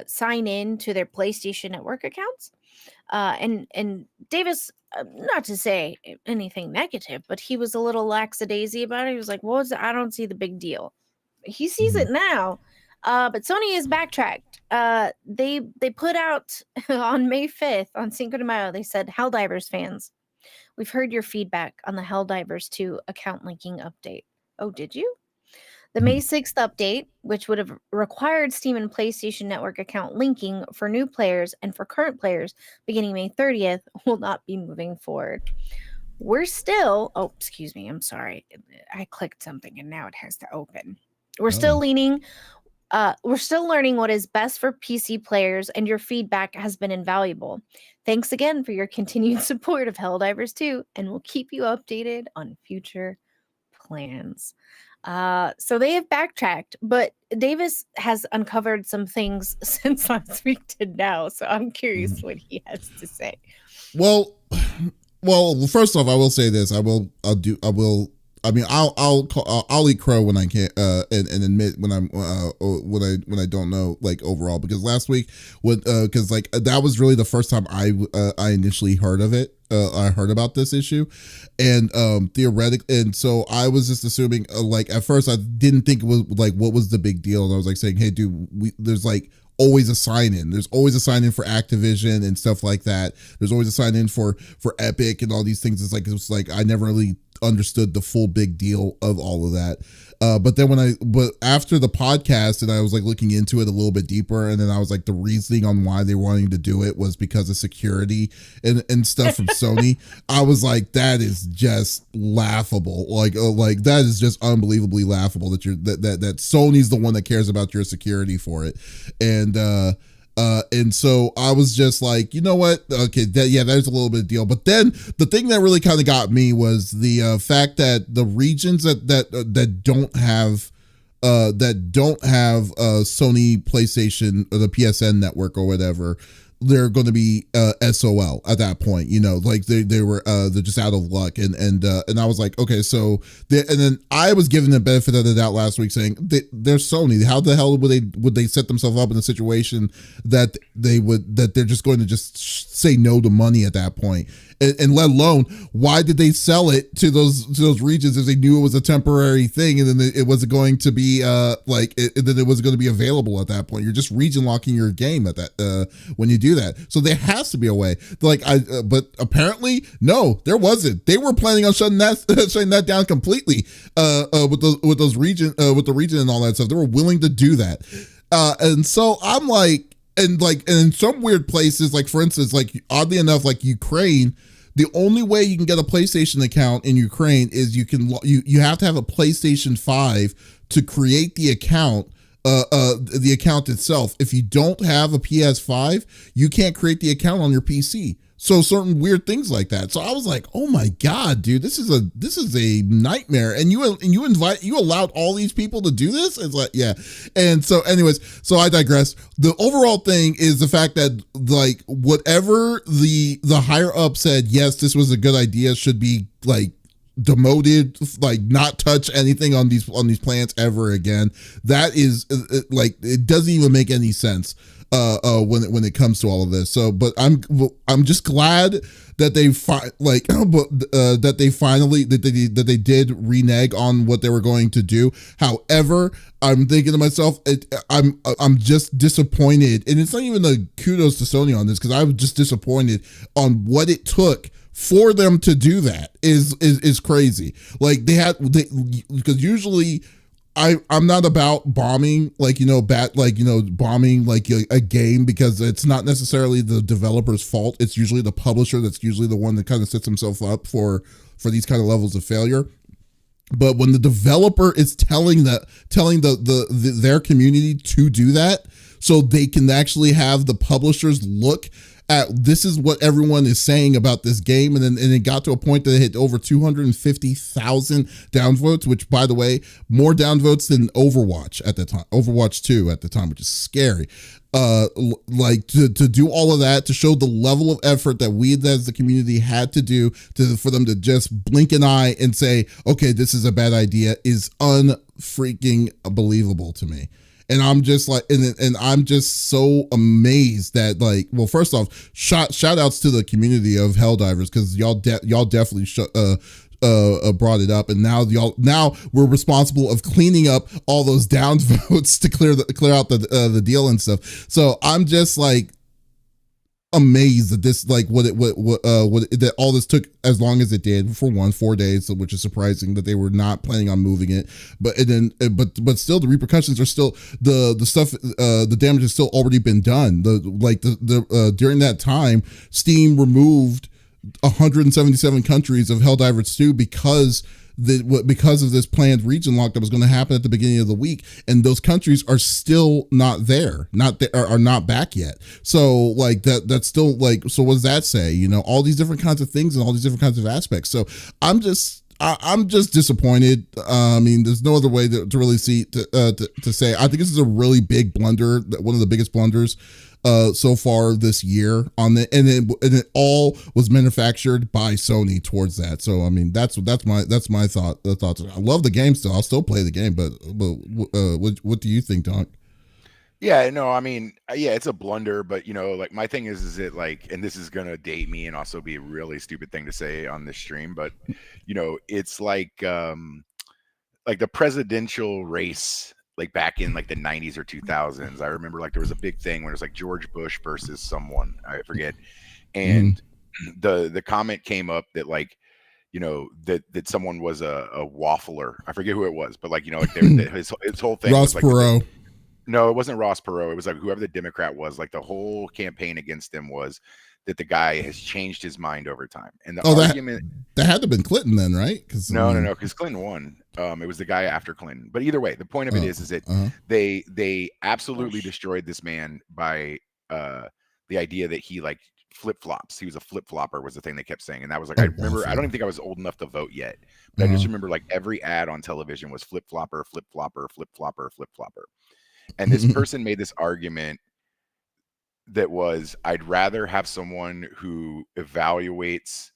sign in to their PlayStation Network accounts. And Davis, not to say anything negative, but he was a little lackadaisy about it. He was like, I don't see the big deal. He sees it now. But Sony has backtracked. They put out on May 5th on Cinco de Mayo, they said, Helldivers fans, we've heard your feedback on the Helldivers 2 account linking update. Oh, did you? The May 6th update, which would have required Steam and PlayStation Network account linking for new players and for current players beginning May 30th, will not be moving forward. We're still, excuse me, I'm sorry. I clicked something and now it has to open. We're still leaning. We're still learning what is best for PC players, and your feedback has been invaluable. Thanks again for your continued support of Helldivers 2, and we'll keep you updated on future plans. So they have backtracked, but Davis has uncovered some things since last week to now. So I'm curious what he has to say. Well, first off, I will say this. I'll eat crow when I can and admit when I don't know, like, overall, because last week because like that was really the first time I initially heard of it. I heard about this issue, and theoretically, and so I was just assuming, like, at first I didn't think it was like what was the big deal, and I was like saying, hey dude, there's like always a sign in. There's always a sign in for Activision and stuff like that. There's always a sign in for Epic and all these things. It's like I never really understood the full big deal of all of that. But then but after the podcast, and I was like looking into it a little bit deeper, and then I was like, the reasoning on why they were wanting to do it was because of security and stuff from Sony. I was like, that is just laughable. Like that is just unbelievably laughable that that Sony's the one that cares about your security for it. And so I was just like, you know what? Okay, there's a little bit of deal. But then the thing that really kind of got me was the fact that the regions that don't have Sony PlayStation or the PSN network or whatever, they're going to be SOL at that point, like they're just out of luck. And I was like, okay, so and then I was given the benefit of the doubt last week saying they're Sony. How the hell would they set themselves up in a situation that they're just going to just say no to money at that point? And let alone, why did they sell it to those regions if they knew it was a temporary thing, and then it wasn't going to be then it wasn't going to be available at that point? You're just region locking your game at that when you do that. So there has to be a way. But apparently no, there wasn't. They were planning on shutting that down completely with the region and all that stuff. They were willing to do that, and so I'm like, and in some weird places, like for instance, like oddly enough, like Ukraine. The only way you can get a PlayStation account in Ukraine is you have to have a PlayStation 5 to create the account itself. If you don't have a PS5, you can't create the account on your PC. So certain weird things like that. So I was like, oh my God, dude, this is a nightmare. And you allowed all these people to do this? It's like, yeah. And so anyways, so I digress. The overall thing is the fact that like whatever the higher up said, yes, this was a good idea, should be like demoted, like not touch anything on these plants ever again. That is like, it doesn't even make any sense when it comes to all of this. So, but I'm just glad that they did renege on what they were going to do. However, I'm thinking to myself, I'm just disappointed, and it's not even a kudos to Sony on this, because I was just disappointed on what it took for them to do that. Is crazy. Like because usually I'm not about bombing, bombing like a game, because it's not necessarily the developer's fault. It's usually the publisher that's usually the one that kind of sets himself up for these kind of levels of failure. But when the developer is telling their community to do that, so they can actually have the publishers look at, this is what everyone is saying about this game, and it got to a point that it hit over 250,000 downvotes, which, by the way, more downvotes than Overwatch at the time, Overwatch 2 at the time, which is scary. Like to do all of that, to show the level of effort that we as the community had to do for them to just blink an eye and say, okay, this is a bad idea, is unfreaking believable to me. And I'm just like, and I'm just so amazed that, like, well, first off, shout outs to the community of Helldivers, because y'all definitely brought it up, and now we're responsible of cleaning up all those downvotes to clear out the deal and stuff. So I'm just like amazed that this, like, that all this took as long as it did. For 4 days, which is surprising that they were not planning on moving it. But still, the repercussions are still the stuff. The damage has still already been done. During that time, Steam removed 177 countries of Helldivers 2 because of this planned region lock that was going to happen at the beginning of the week, and those countries are still not not back yet. So like that's still like, so what does that say? All these different kinds of things and all these different kinds of aspects. So I'm just disappointed. I mean, there's no other way to really say. I think this is a really big blunder, one of the biggest blunders so far this year and it all was manufactured by Sony towards that. So I mean, that's my thoughts. I love the game still. I'll still play the game, but what do you think, Doc? Yeah, no, I mean, yeah, it's a blunder, but like my thing is it like, and this is gonna date me and also be a really stupid thing to say on this stream, but it's like the presidential race, like back in like the 90s or 2000s. I remember like there was a big thing when it was like George Bush versus someone, I forget, and the comment came up that like that someone was a waffler. I forget who it was, but like, like his whole thing Ross was like, Perot. no, it wasn't Ross Perot. It was like whoever the Democrat was. Like the whole campaign against him was that the guy has changed his mind over time. And the argument that had to have been Clinton then, right? No, because Clinton won. It was the guy after Clinton. But either way, the point of it is that they absolutely destroyed this man by the idea that he like flip-flops. He was a flip-flopper was the thing they kept saying. And that was like, I remember, I don't even think I was old enough to vote yet, but I just remember like every ad on television was flip-flopper, flip-flopper, flip-flopper, flip-flopper. And this person made this argument that was, I'd rather have someone who evaluates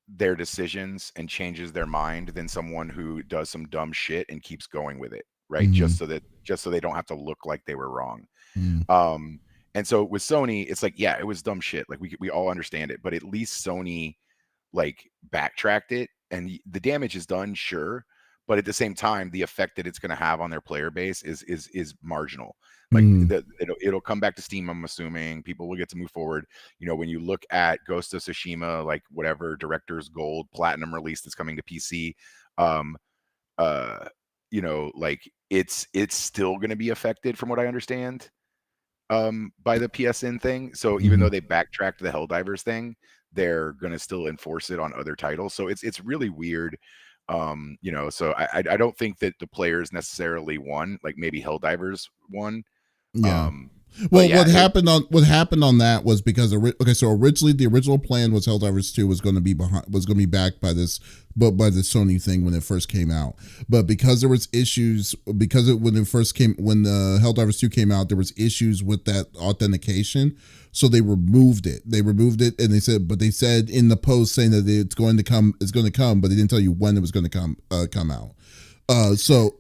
their decisions and changes their mind than someone who does some dumb shit and keeps going with it, right? Just so they don't have to look like they were wrong. And so with Sony, it's like, yeah, it was dumb shit. Like we all understand it, but at least Sony like backtracked it, and the damage is done, sure, but at the same time, the effect that it's going to have on their player base is marginal. Like it'll come back to Steam, I'm assuming. People will get to move forward. When you look at Ghost of Tsushima, like whatever Director's Gold Platinum release that's coming to PC, like it's still going to be affected from what I understand by the PSN thing. So even though they backtracked the Helldivers thing, they're going to still enforce it on other titles. So it's really weird. So I don't think that the players necessarily won, like maybe Helldivers won. Yeah. Well, yeah, what happened on that was because so originally the original plan was Helldivers 2 was going to be backed by the Sony thing when it first came out, but because there was issues when the Helldivers 2 came out, there was issues with that authentication, so they removed it. And they said in the post saying that it's going to come, but they didn't tell you when it was going to come out. So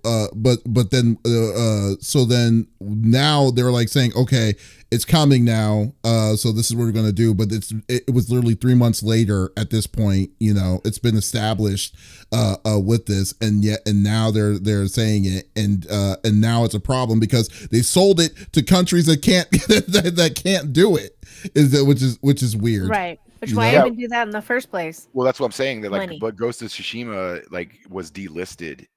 then now they're like saying, okay, it's coming now. So this is what we're going to do. But it was literally 3 months later at this point, it's been established, with this. And now they're saying it. And now it's a problem because they sold it to countries that can't, that can't do it, which is weird. Right. Which why even do that in the first place? Well, that's what I'm saying. That but Ghost of Tsushima was delisted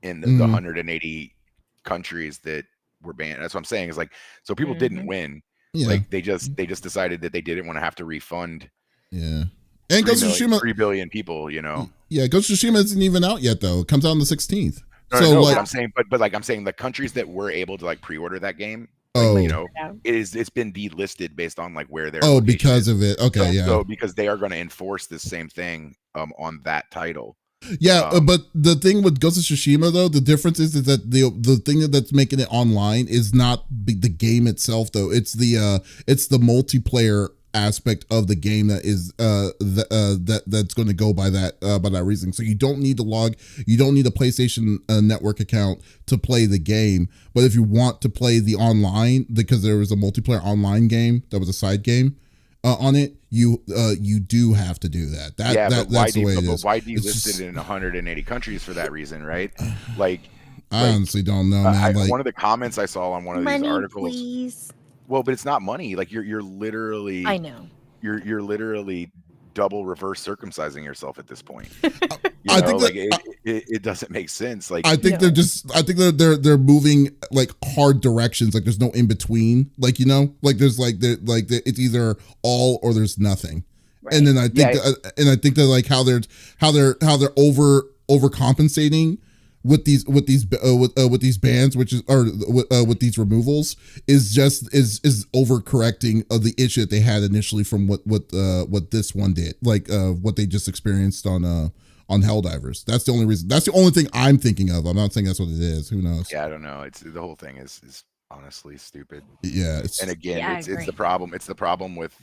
in the 180 countries that were banned. That's what I'm saying. Is so people didn't win. Yeah. Like they just decided that they didn't want to have to refund. Yeah. And Ghost of Tsushima, 3 billion people. Yeah, Ghost of Tsushima isn't even out yet though. It comes out on the 16th. No, I'm saying, but I'm saying the countries that were able to pre-order that game. It's been delisted based on where they're because of it. Okay, so because they are going to enforce the same thing on that title. Yeah, but the thing with Ghost of Tsushima though, the difference is that the thing that's making it online is not the game itself though. It's the multiplayer aspect of the game that is that's going to go by that reason. So you don't need a PlayStation Network account to play the game, but if you want to play the online, because there was a multiplayer online game that was a side game on it, you do have to do that. That's the way it is. Why delisted in 180 countries for that reason, right? I honestly don't know, man. One of the comments I saw on one of these articles. Please. Well, but it's not money. You're literally. I know. You're literally double reverse circumcising yourself at this point. I think it doesn't make sense. I think they're moving hard directions. There's no in between. There's it's either all or there's nothing. Right. And then I think that how they're overcompensating with these bans, which is with these removals, is overcorrecting of the issue that they had initially from what this one did, what they just experienced on Helldivers. That's the only reason. That's the only thing I'm thinking of. I'm not saying that's what it is. Who knows? Yeah, I don't know. It's the whole thing is honestly stupid. Yeah. And again, it's the problem. It's the problem with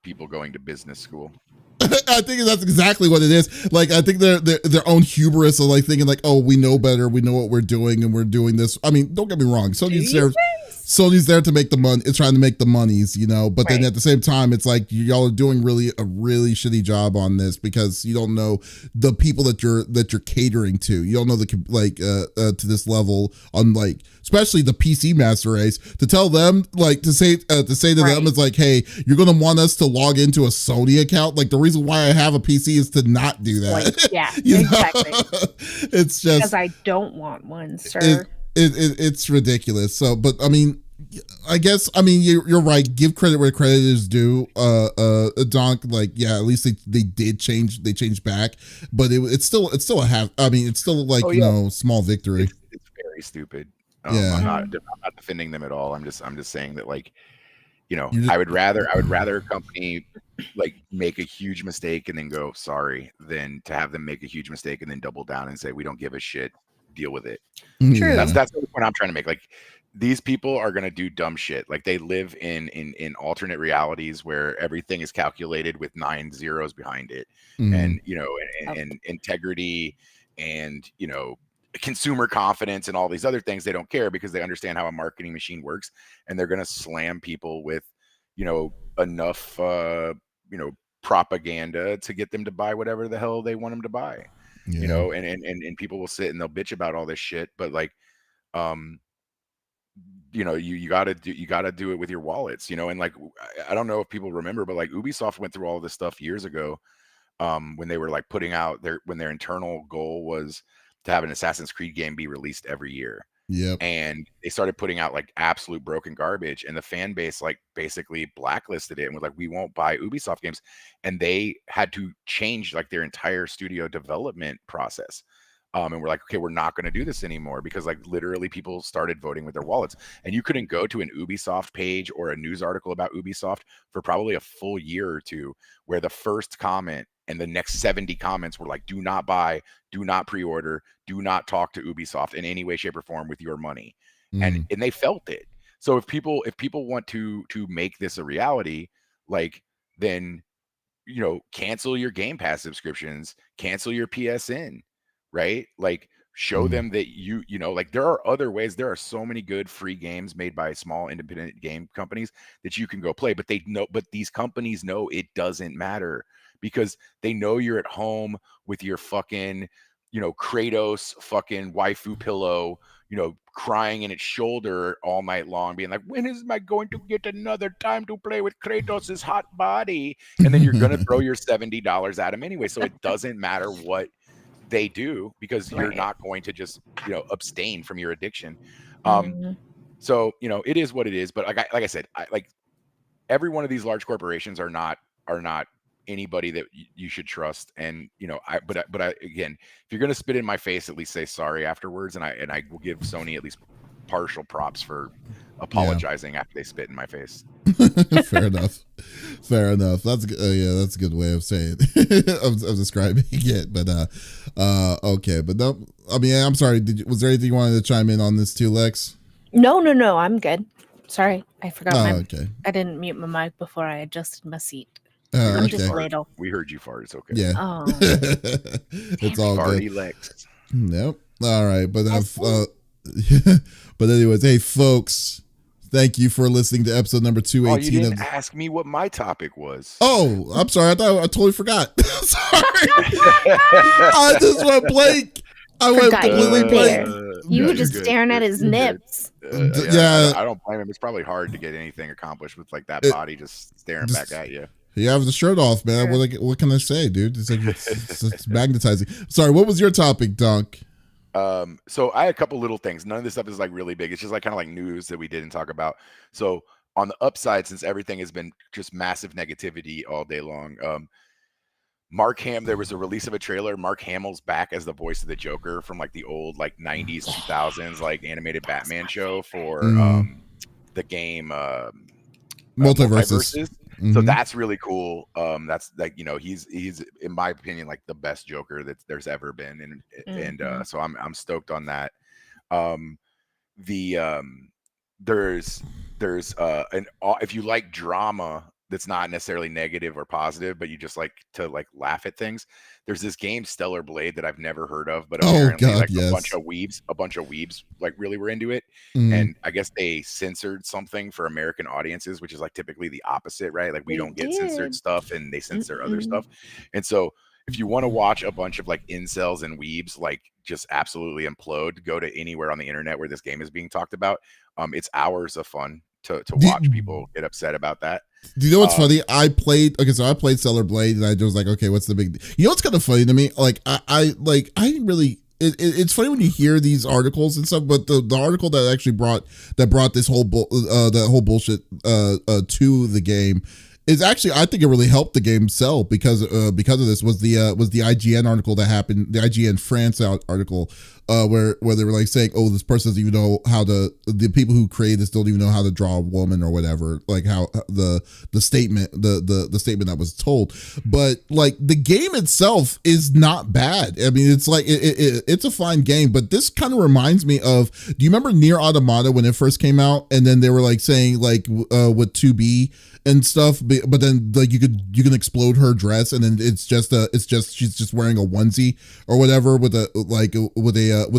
people going to business school. I think that's exactly what it is. I think their own hubris of thinking oh, we know better, we know what we're doing, and we're doing this. I mean, don't get me wrong. Sony Sony's there to make the money. It's trying to make the monies, but then at the same time, it's like y'all are doing a really shitty job on this because you don't know the people that you're catering to. You don't know to this level on especially the PC master race, to tell them to say to them is like, hey, you're gonna want us to log into a Sony account. Like, the reason why I have a PC is to not do that. Yeah, exactly. It's just because I don't want one, sir. It's ridiculous. So, but I mean, you're right. Give credit where credit is due. Donk, at least they did change. They changed back, but it's still it's still small victory. It's very stupid. I'm not defending them at all. I'm just saying that I would rather a company make a huge mistake and then go sorry than to have them make a huge mistake and then double down and say we don't give a shit, deal with it. True. That's the point I'm trying to make. These people are gonna do dumb shit. They live in alternate realities where everything is calculated with 9 zeros behind it, and and integrity and consumer confidence and all these other things. They don't care because they understand how a marketing machine works, and they're gonna slam people with enough propaganda to get them to buy whatever the hell they want them to buy. And people will sit and they'll bitch about all this shit, but you gotta do it with your wallets, and I don't know if people remember, but Ubisoft went through all of this stuff years ago, when they were putting out when their internal goal was to have an Assassin's Creed game be released every year. Yep. And they started putting out absolute broken garbage, and the fan base basically blacklisted it and was like, we won't buy Ubisoft games. And they had to change their entire studio development process. And we're like, okay, we're not going to do this anymore because literally people started voting with their wallets, and you couldn't go to an Ubisoft page or a news article about Ubisoft for probably a full year or two, where the first comment and the next 70 comments were like, do not buy, do not pre-order, do not talk to Ubisoft in any way, shape, or form with your money. And they felt it. So if people want to make this a reality, then cancel your Game Pass subscriptions, cancel your PSN, right? Show them that there are other ways. There are so many good free games made by small independent game companies that you can go play, but these companies know it doesn't matter because they know you're at home with your fucking Kratos fucking waifu pillow, crying in its shoulder all night long, being like, when is I going to get another time to play with Kratos' hot body? And then you're going to throw your $70 at him anyway. So it doesn't matter what they do because you're not going to just, abstain from your addiction. So, it is what it is. But like I said, every one of these large corporations are not anybody that you should trust. And but again, if you're gonna spit in my face, at least say sorry afterwards, and I will give Sony at least partial props for apologizing after they spit in my face. Fair enough. That's that's a good way of saying of describing it. But okay, but no, I'm sorry, was there anything you wanted to chime in on this too, Lex? No, I'm good. Sorry, I forgot. Okay. I didn't mute my mic before I adjusted my seat. I'm just little. We heard you fart. It's okay. Yeah. Oh. It's all Farty good. Lex. Nope. All right, but but anyways, hey folks, thank you for listening to episone number 218. Oh, you didn't ask me what my topic was. Oh, I'm sorry. I totally forgot. Sorry. I just went blank. I went completely blank. You were just staring at his nips. Yeah. I don't blame him. It's probably hard to get anything accomplished with that body just staring back at you. You have the shirt off, man. What can I say, dude? It's magnetizing. Sorry, what was your topic, Dunk? So I had a couple little things. None of this stuff is really big. It's just kind of news that we didn't talk about. So on the upside, since everything has been just massive negativity all day long, there was a release of a trailer. Mark Hamill's back as the voice of the Joker from the old 90s, 2000s animated Batman show for the game Multiverses. So that's really cool. That's he's in my opinion the best Joker that there's ever been, and so I'm stoked on that. There's if you like drama, that's not necessarily negative or positive, but you just like to like laugh at things. There's this game Stellar Blade that I've never heard of, but apparently like a bunch of weebs like really were into it. And I guess they censored something for American audiences, which is like typically the opposite, right? Like we don't get censored stuff and they censor other stuff. And so if you want to watch a bunch of like incels and weebs like just absolutely implode, go to anywhere on the internet where this game is being talked about. It's hours of fun to watch people get upset about that. Do you know what's funny? I played Stellar Blade, and I was like, okay, what's the big deal? You know what's kind of funny to me? Like, I really. It's funny when you hear these articles and stuff, but the article that actually brought this whole bullshit to the game is actually, I think it really helped the game sell because of this was the IGN article that happened, the IGN France article, where they were like saying, oh, this person doesn't even know the people who create this don't even know how to draw a woman or whatever, like how the statement that was told. But like the game itself is not bad. I mean, it's like it's a fine game, but this kind of reminds me of, do you remember Nier Automata when it first came out, and then they were like saying like with 2B and stuff, but then like you can explode her dress, and then it's just she's just wearing a onesie or whatever with a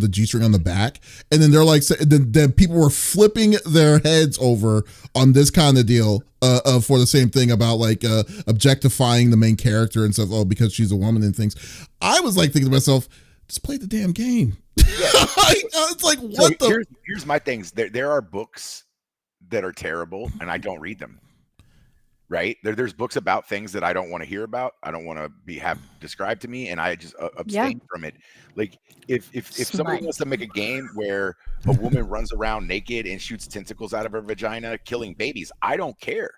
G-string on the back, and then they're like, then people were flipping their heads over on this kind of deal for the same thing about like objectifying the main character and stuff, because she's a woman and things. I was like thinking to myself, just play the damn game. Yeah. It's like, what here's my things. There are books that are terrible and I don't read them. Right? There's books about things that I don't want to hear about. I don't want to have described to me, and I just abstain from it. Like if somebody wants to make a game where a woman runs around naked and shoots tentacles out of her vagina, killing babies, I don't care.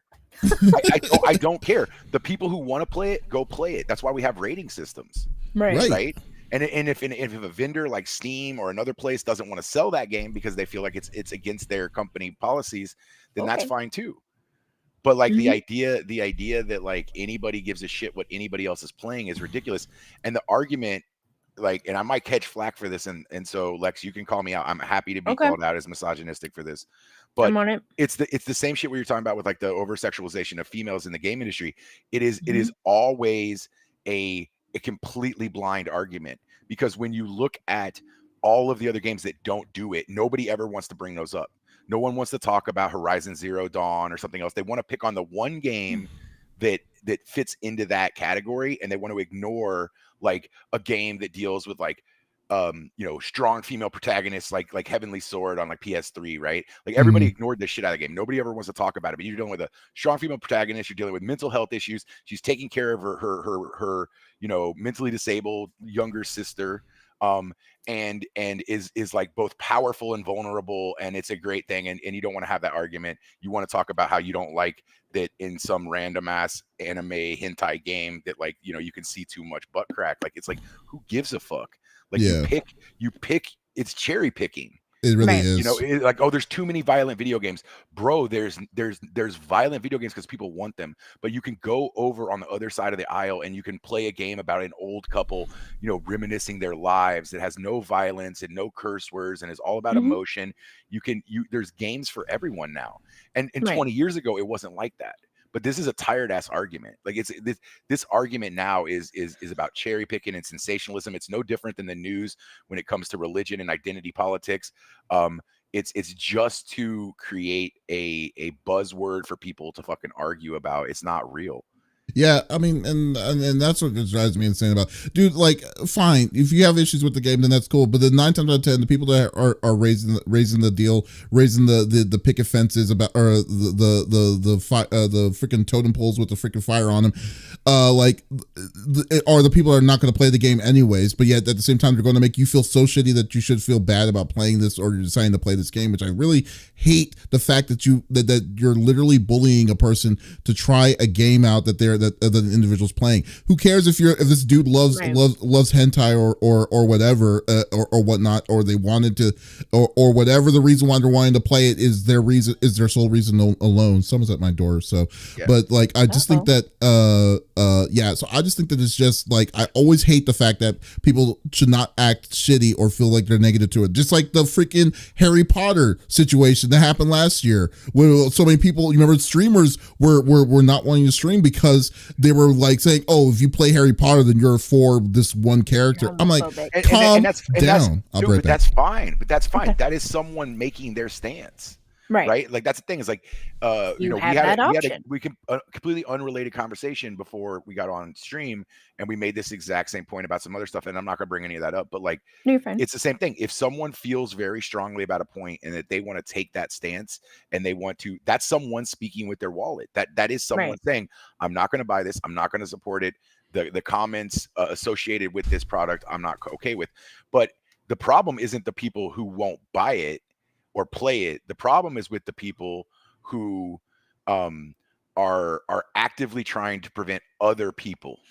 I don't care. The people who want to play it, go play it. That's why we have rating systems, right? And if a vendor like Steam or another place doesn't want to sell that game because they feel like it's against their company policies, then that's fine too. But like the idea that like anybody gives a shit what anybody else is playing is ridiculous. And the argument, like, and I might catch flack for this, and so Lex, you can call me out. I'm happy to be called out as misogynistic for this. But I'm on it. It's the same shit we were talking about with like the over sexualization of females in the game industry. It is always a completely blind argument, because when you look at all of the other games that don't do it, nobody ever wants to bring those up. No one wants to talk about Horizon Zero Dawn or something else. They want to pick on the one game that fits into that category, and they want to ignore like a game that deals with like strong female protagonists like Heavenly Sword on like PS3, right? Like everybody ignored this shit out of the game. Nobody ever wants to talk about it, but you're dealing with a strong female protagonist, you're dealing with mental health issues. She's taking care of her mentally disabled younger sister. And is like both powerful and vulnerable, and it's a great thing, and you don't want to have that argument. You want to talk about how you don't like that in some random ass anime hentai game that like you can see too much butt crack. Like it's like, who gives a fuck? Like you pick it's cherry picking. It really is. Like, oh, there's too many violent video games, bro. There's violent video games because people want them, but you can go over on the other side of the aisle and you can play a game about an old couple, reminiscing their lives that has no violence and no curse words and is all about emotion. There's games for everyone now, and 20 years ago it wasn't like that. But this is a tired ass argument. Like this argument now is about cherry picking and sensationalism. It's no different than the news when it comes to religion and identity politics. It's just to create a buzzword for people to fucking argue about. It's not real. Yeah, I mean, and that's what drives me insane about, dude. Like, fine, if you have issues with the game, then that's cool. But the 9 times out of 10, the people that are raising the deal, raising the picket fences about, or the freaking totem poles with the freaking fire on them, are the people that are not going to play the game anyways. But yet at the same time, they're going to make you feel so shitty that you should feel bad about playing this, or you're deciding to play this game. Which I really hate, the fact that you're literally bullying a person to try a game out that the individual's playing. Who cares if this dude loves hentai or whatever or whatnot, or they wanted to, or whatever the reason why they're wanting to play it is their sole reason alone. Someone's at my door, so but like I just think that yeah, so I just think that it's just like, I always hate the fact that people should not act shitty or feel like they're negative to it. Just like the freaking Harry Potter situation that happened last year, where so many people, you remember, streamers were not wanting to stream because they were like saying, "Oh, if you play Harry Potter, then you're for this one character." I'm like, calm down. I'll be right back. That's fine. But that's fine. That is someone making their stance. Right. Like, that's the thing, is like, you know, we had a completely unrelated conversation before we got on stream, and we made this exact same point about some other stuff, and I'm not gonna bring any of that up, but like, it's the same thing. If someone feels very strongly about a point and that they want to take that stance and they want to, that's someone speaking with their wallet. That is someone saying, I'm not gonna buy this, I'm not gonna support it. The comments associated with this product, I'm not okay with. But the problem isn't the people who won't buy it or play it. The problem is with the people who are actively trying to prevent other people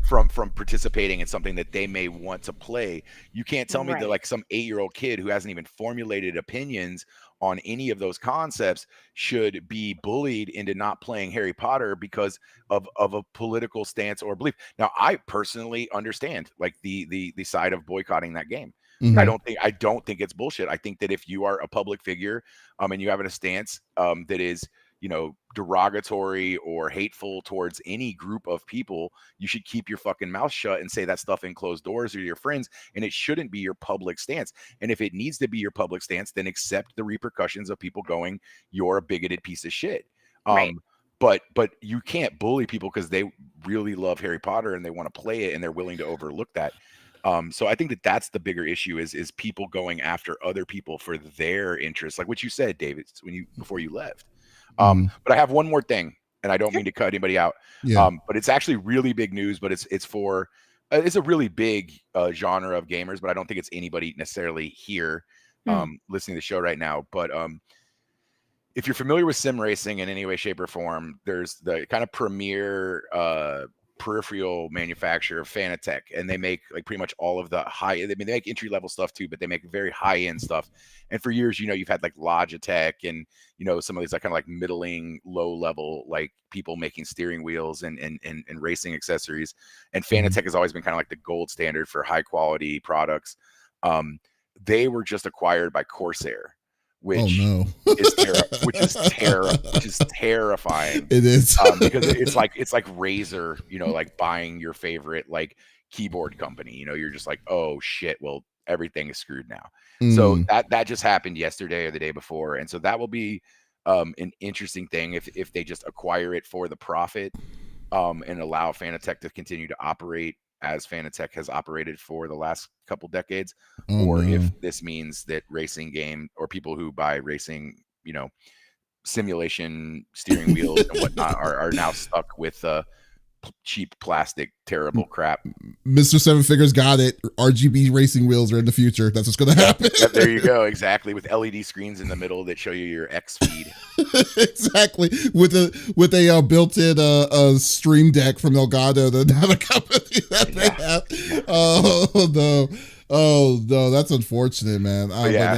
from participating in something that they may want to play. You can't tell me that like some 8-year-old kid who hasn't even formulated opinions on any of those concepts should be bullied into not playing Harry Potter because of a political stance or belief. Now, I personally understand like the side of boycotting that game. I don't think it's bullshit. I think that if you are a public figure and you have a stance that is, you know, derogatory or hateful towards any group of people, you should keep your fucking mouth shut and say that stuff in closed doors or your friends, and it shouldn't be your public stance. And if it needs to be your public stance, then accept the repercussions of people going, "You're a bigoted piece of shit." But you can't bully people because they really love Harry Potter and they want to play it and they're willing to overlook that. So I think that that's the bigger issue is people going after other people for their interests, like what you said, David, before you left. But I have one more thing, and I don't mean to cut anybody out. But it's actually really big news. But it's a really big genre of gamers. But I don't think it's anybody necessarily here listening to the show right now. But if you're familiar with sim racing in any way, shape, or form, there's the kind of premier peripheral manufacturer of Fanatec, and they make like pretty much all of the they make entry level stuff too, but they make very high end stuff. And for years, you know, you've had like Logitech and, you know, some of these like kind of like middling low level like people making steering wheels and racing accessories. And Fanatec has always been kind of like the gold standard for high quality products. They were just acquired by Corsair, which is terrifying. It is because it's like Razer, you know, like buying your favorite like keyboard company. You know, you're just like, oh shit, well, everything is screwed now. So that just happened yesterday or the day before, and so that will be an interesting thing if they just acquire it for the profit and allow Fanatec to continue to operate as Fanatec has operated for the last couple decades, if this means that racing game or people who buy racing, you know, simulation steering wheels and whatnot are now stuck with cheap plastic terrible crap. Mr. Seven Figures got it. RGB racing wheels are in the future. That's what's going to happen. There you go. Exactly, with LED screens in the middle that show you your X feed. Exactly, with a built-in stream deck from Elgato, the company that they have. Oh no, that's unfortunate, man.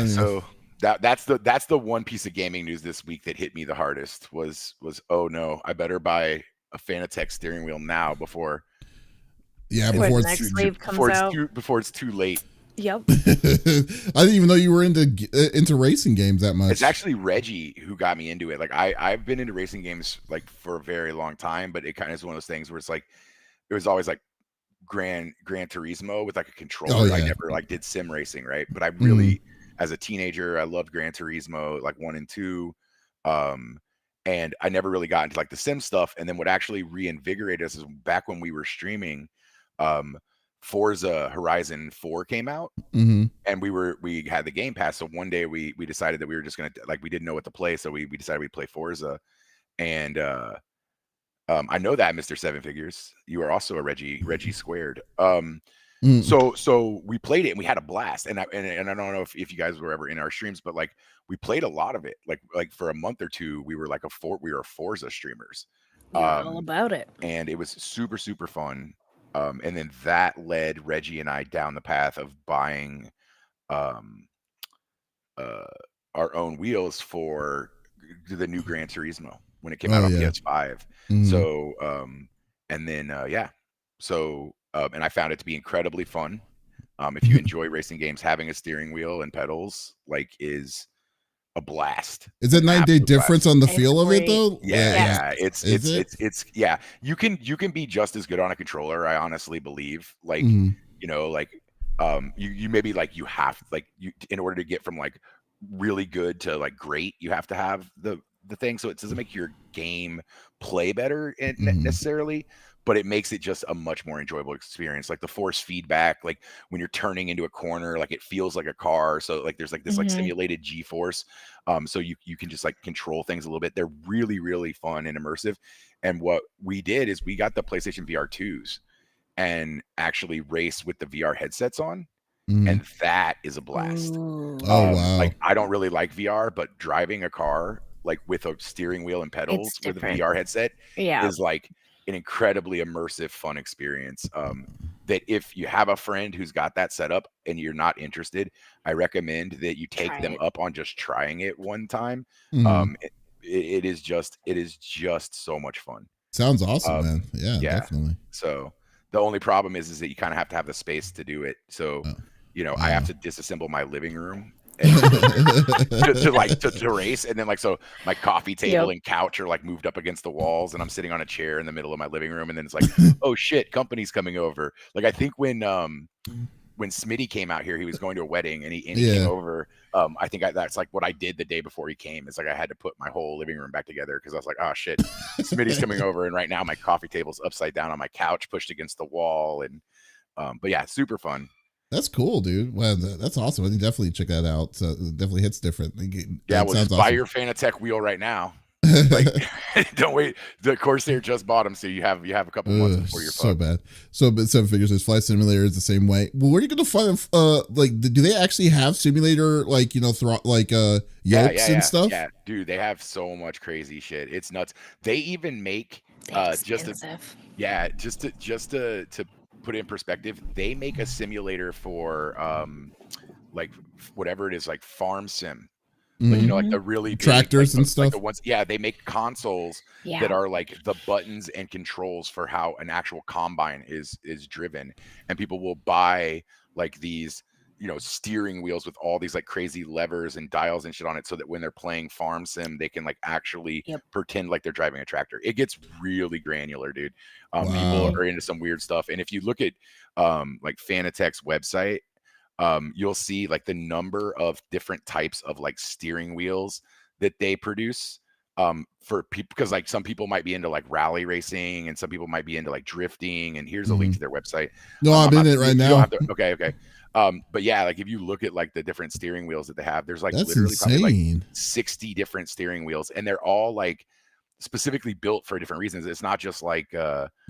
So that's the one piece of gaming news this week that hit me the hardest was oh no, I better buy a Fanatec steering wheel now before it's too late. Yep. I didn't even know you were into racing games that much. It's actually Reggie who got me into it. Like I've been into racing games like for a very long time, but it kind of is one of those things where it's like it was always like Gran Turismo with like a controller. I never like did sim racing, right? But I really as a teenager, I loved Gran Turismo like 1 and 2. And I never really got into like the sim stuff. And then what actually reinvigorated us is back when we were streaming, Forza Horizon 4 came out, and we had the Game Pass. So one day we decided that we were just gonna, like, we didn't know what to play, so we decided we'd play Forza. And I know that, Mr. Seven Figures, you are also a Reggie squared. So we played it and we had a blast. And I don't know if you guys were ever in our streams, but like we played a lot of it. Like for a month or two, we were like we were Forza streamers. All about it. And it was super, super fun. And then that led Reggie and I down the path of buying our own wheels for the new Gran Turismo when it came out on PS5. So And then so and I found it to be incredibly fun. If you enjoy racing games, having a steering wheel and pedals like is a blast. Is it night and day difference on the feel of it though? Yeah. Is It's you can be just as good on a controller, I honestly believe. Like, you know, like you maybe like you have like you in order to get from like really good to like great, you have to have the thing. So it doesn't make your game play better necessarily, but it makes it just a much more enjoyable experience. Like the force feedback, like when you're turning into a corner, like it feels like a car. So like there's like this like simulated G-force. So you can just like control things a little bit. They're really, really fun and immersive. And what we did is we got the PlayStation VR 2s and actually race with the VR headsets on. And that is a blast. Wow. Like I don't really like VR, but driving a car like with a steering wheel and pedals with a VR headset is like an incredibly immersive, fun experience. That if you have a friend who's got that set up and you're not interested, I recommend that you take them up on just trying it one time. It is just so much fun. Sounds awesome, man. Yeah, definitely. So the only problem is that you kind of have to have the space to do it. So you know, I have to disassemble my living room to race, and then like so my coffee table and couch are like moved up against the walls, and I'm sitting on a chair in the middle of my living room, and then it's like, oh shit, company's coming over. Like I think when Smitty came out here, he was going to a wedding, and he came over. I think that's like what I did the day before he came. It's like I had to put my whole living room back together because I was like, oh shit, Smitty's coming over, and right now my coffee table's upside down on my couch, pushed against the wall, and but yeah, super fun. That's cool, dude. Well, that's awesome. I think definitely check that out. So it definitely hits different. Yeah, well, just buy your Fanatec wheel right now. Like, don't wait. The Corsair just bought them, so you have a couple months before you're so bad. So, but Seven Figures, this Flight Simulator is the same way. Well, where are you going to find? Like, do they actually have simulator like yokes and stuff? Yeah, dude, they have so much crazy shit. It's nuts. They even make just to put it in perspective, they make a simulator for like whatever it is, like farm sim. Like, you know, like the really big, tractors and stuff. Like the ones, they make consoles that are like the buttons and controls for how an actual combine is driven, and people will buy like these, you know, steering wheels with all these like crazy levers and dials and shit on it, so that when they're playing farm sim, they can like actually pretend like they're driving a tractor. It gets really granular, dude. People are into some weird stuff, and if you look at like Fanatec's website, you'll see like the number of different types of like steering wheels that they produce for people, because like some people might be into like rally racing and some people might be into like drifting, and here's a link to their website. No, I'm in it right now. Okay. But yeah, like if you look at like the different steering wheels that they have, there's like literally insane. Probably like 60 different steering wheels, and they're all like specifically built for different reasons. It's not just like they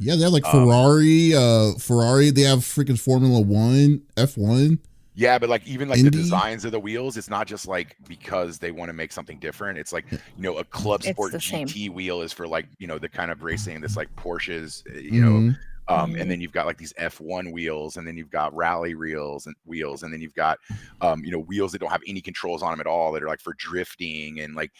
have like Ferrari, they have freaking Formula 1, F1. Yeah, but like even like the designs of the wheels, it's not just like because they want to make something different. It's like, you know, a Club Sport GT wheel is for like, you know, the kind of racing that's like Porsches, you know, and then you've got like these F1 wheels, and then you've got rally wheels, and then you've got you know, wheels that don't have any controls on them at all, that are like for drifting, and like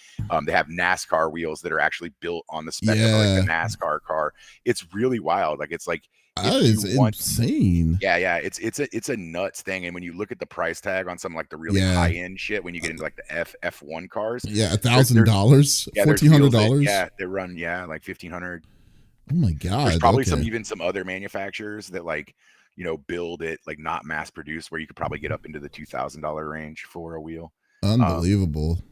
they have NASCAR wheels that are actually built on the spec of like the NASCAR car. It's really wild. Like it's like insane. Yeah, it's a nuts thing. And when you look at the price tag on some like the really high end shit, when you get into like the F1 cars, $1,000, $1,400. Yeah, they run like $1,500. Oh my god! There's probably some other manufacturers that like, you know, build it like not mass produced, where you could probably get up into the $2,000 range for a wheel. Unbelievable.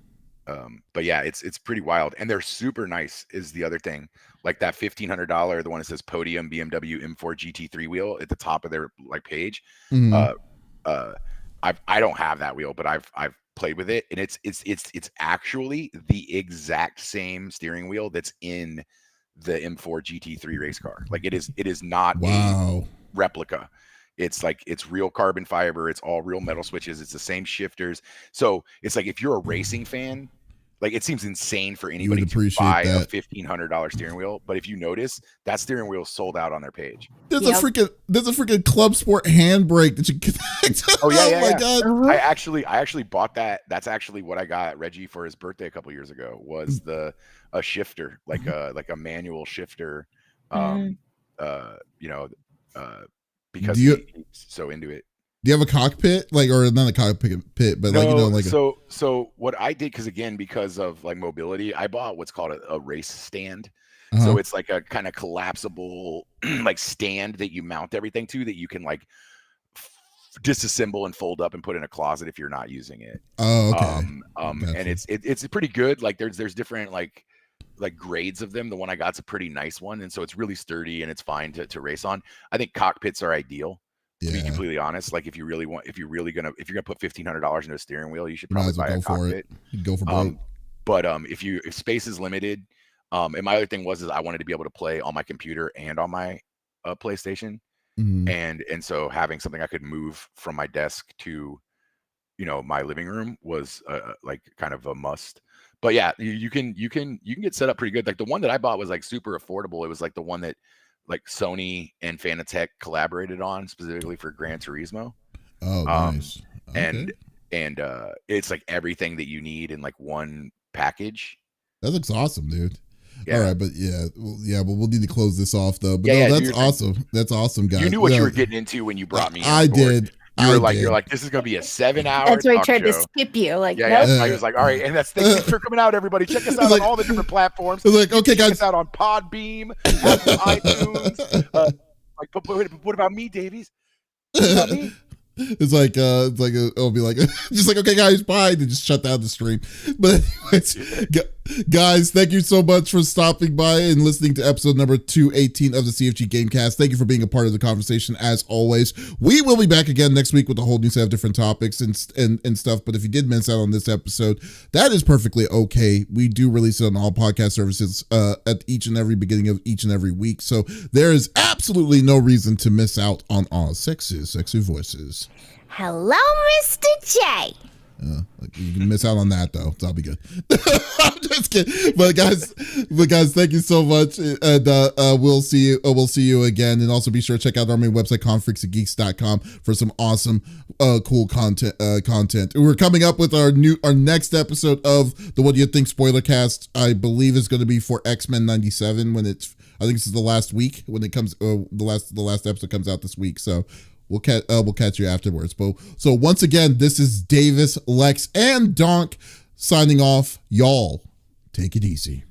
But yeah, it's pretty wild, and they're super nice is the other thing. Like that $1,500, the one that says Podium BMW M4 GT3 wheel at the top of their like page. I don't have that wheel, but I've played with it, and it's actually the exact same steering wheel that's in the M4 GT3 race car. Like it is not a replica. It's like, it's real carbon fiber. It's all real metal switches. It's the same shifters. So it's like, if you're a racing fan, like it seems insane for anybody to buy a $1,500 steering wheel. But if you notice, that steering wheel is sold out on their page. There's a freaking Club Sport handbrake that you connect. Oh my god! I actually bought that. That's actually what I got Reggie for his birthday a couple years ago. Was a shifter, like a manual shifter. because he's so into it. Do you have a cockpit, like, or not a cockpit, but No, like so what I did, because of like mobility, I bought what's called a race stand. Uh-huh. So it's like a kind of collapsible like stand that you mount everything to, that you can like disassemble and fold up and put in a closet if you're not using it. Oh, okay. Gotcha. And it's pretty good. Like there's different like grades of them. The one I got's a pretty nice one, and so it's really sturdy and it's fine to race on. I think cockpits are ideal. To be completely honest, like if you're gonna put $1,500 into a steering wheel, you should probably buy a cockpit. Go for broke. But if space is limited, and my other thing is I wanted to be able to play on my computer and on my PlayStation, and so having something I could move from my desk to, my living room was like kind of a must. But yeah, you can get set up pretty good. Like the one that I bought was like super affordable. It was like the one that like Sony and Fanatec collaborated on specifically for Gran Turismo. Oh, nice. Okay. And it's like everything that you need in like one package. That looks awesome, dude. Yeah. All right, but we'll need to close this off though. But yeah, that's awesome. That's awesome, guys. You knew what you were getting into when you brought me. I did. You're like, this is gonna be a 7-hour. That's why I tried show. to skip you. Like, I was like, all right, and thanks for coming out, everybody. Check us out on all the different platforms. Like, okay, guys, check us out on Podbeam, iTunes. What about me, Davies? What about me? It'll be like just like, okay guys, bye, and just shut down the stream. But anyways, guys, thank you so much for stopping by and listening to episode number 218 of the CFG Game Cast. Thank you for being a part of the conversation as always. We will be back again next week with a whole new set of different topics and stuff. But if you did miss out on this episode, that is perfectly okay. We do release it on all podcast services at each and every beginning of each and every week. So there is absolutely no reason to miss out on our sexy voices. Hello, Mr. J. You can miss out on that though, so I'll be good. I'm just kidding. But guys, thank you so much, and we'll see you again. And also be sure to check out our main website, confreaksandgeeks.com, for some awesome, cool content. We're coming up with our next episode of the What Do You Think spoiler cast. I believe is going to be for X-Men 97 I think this is the last week when it comes. The last episode comes out this week, so. We'll catch you afterwards. But so once again, this is Davis, Lex, and Donk signing off. Y'all, take it easy.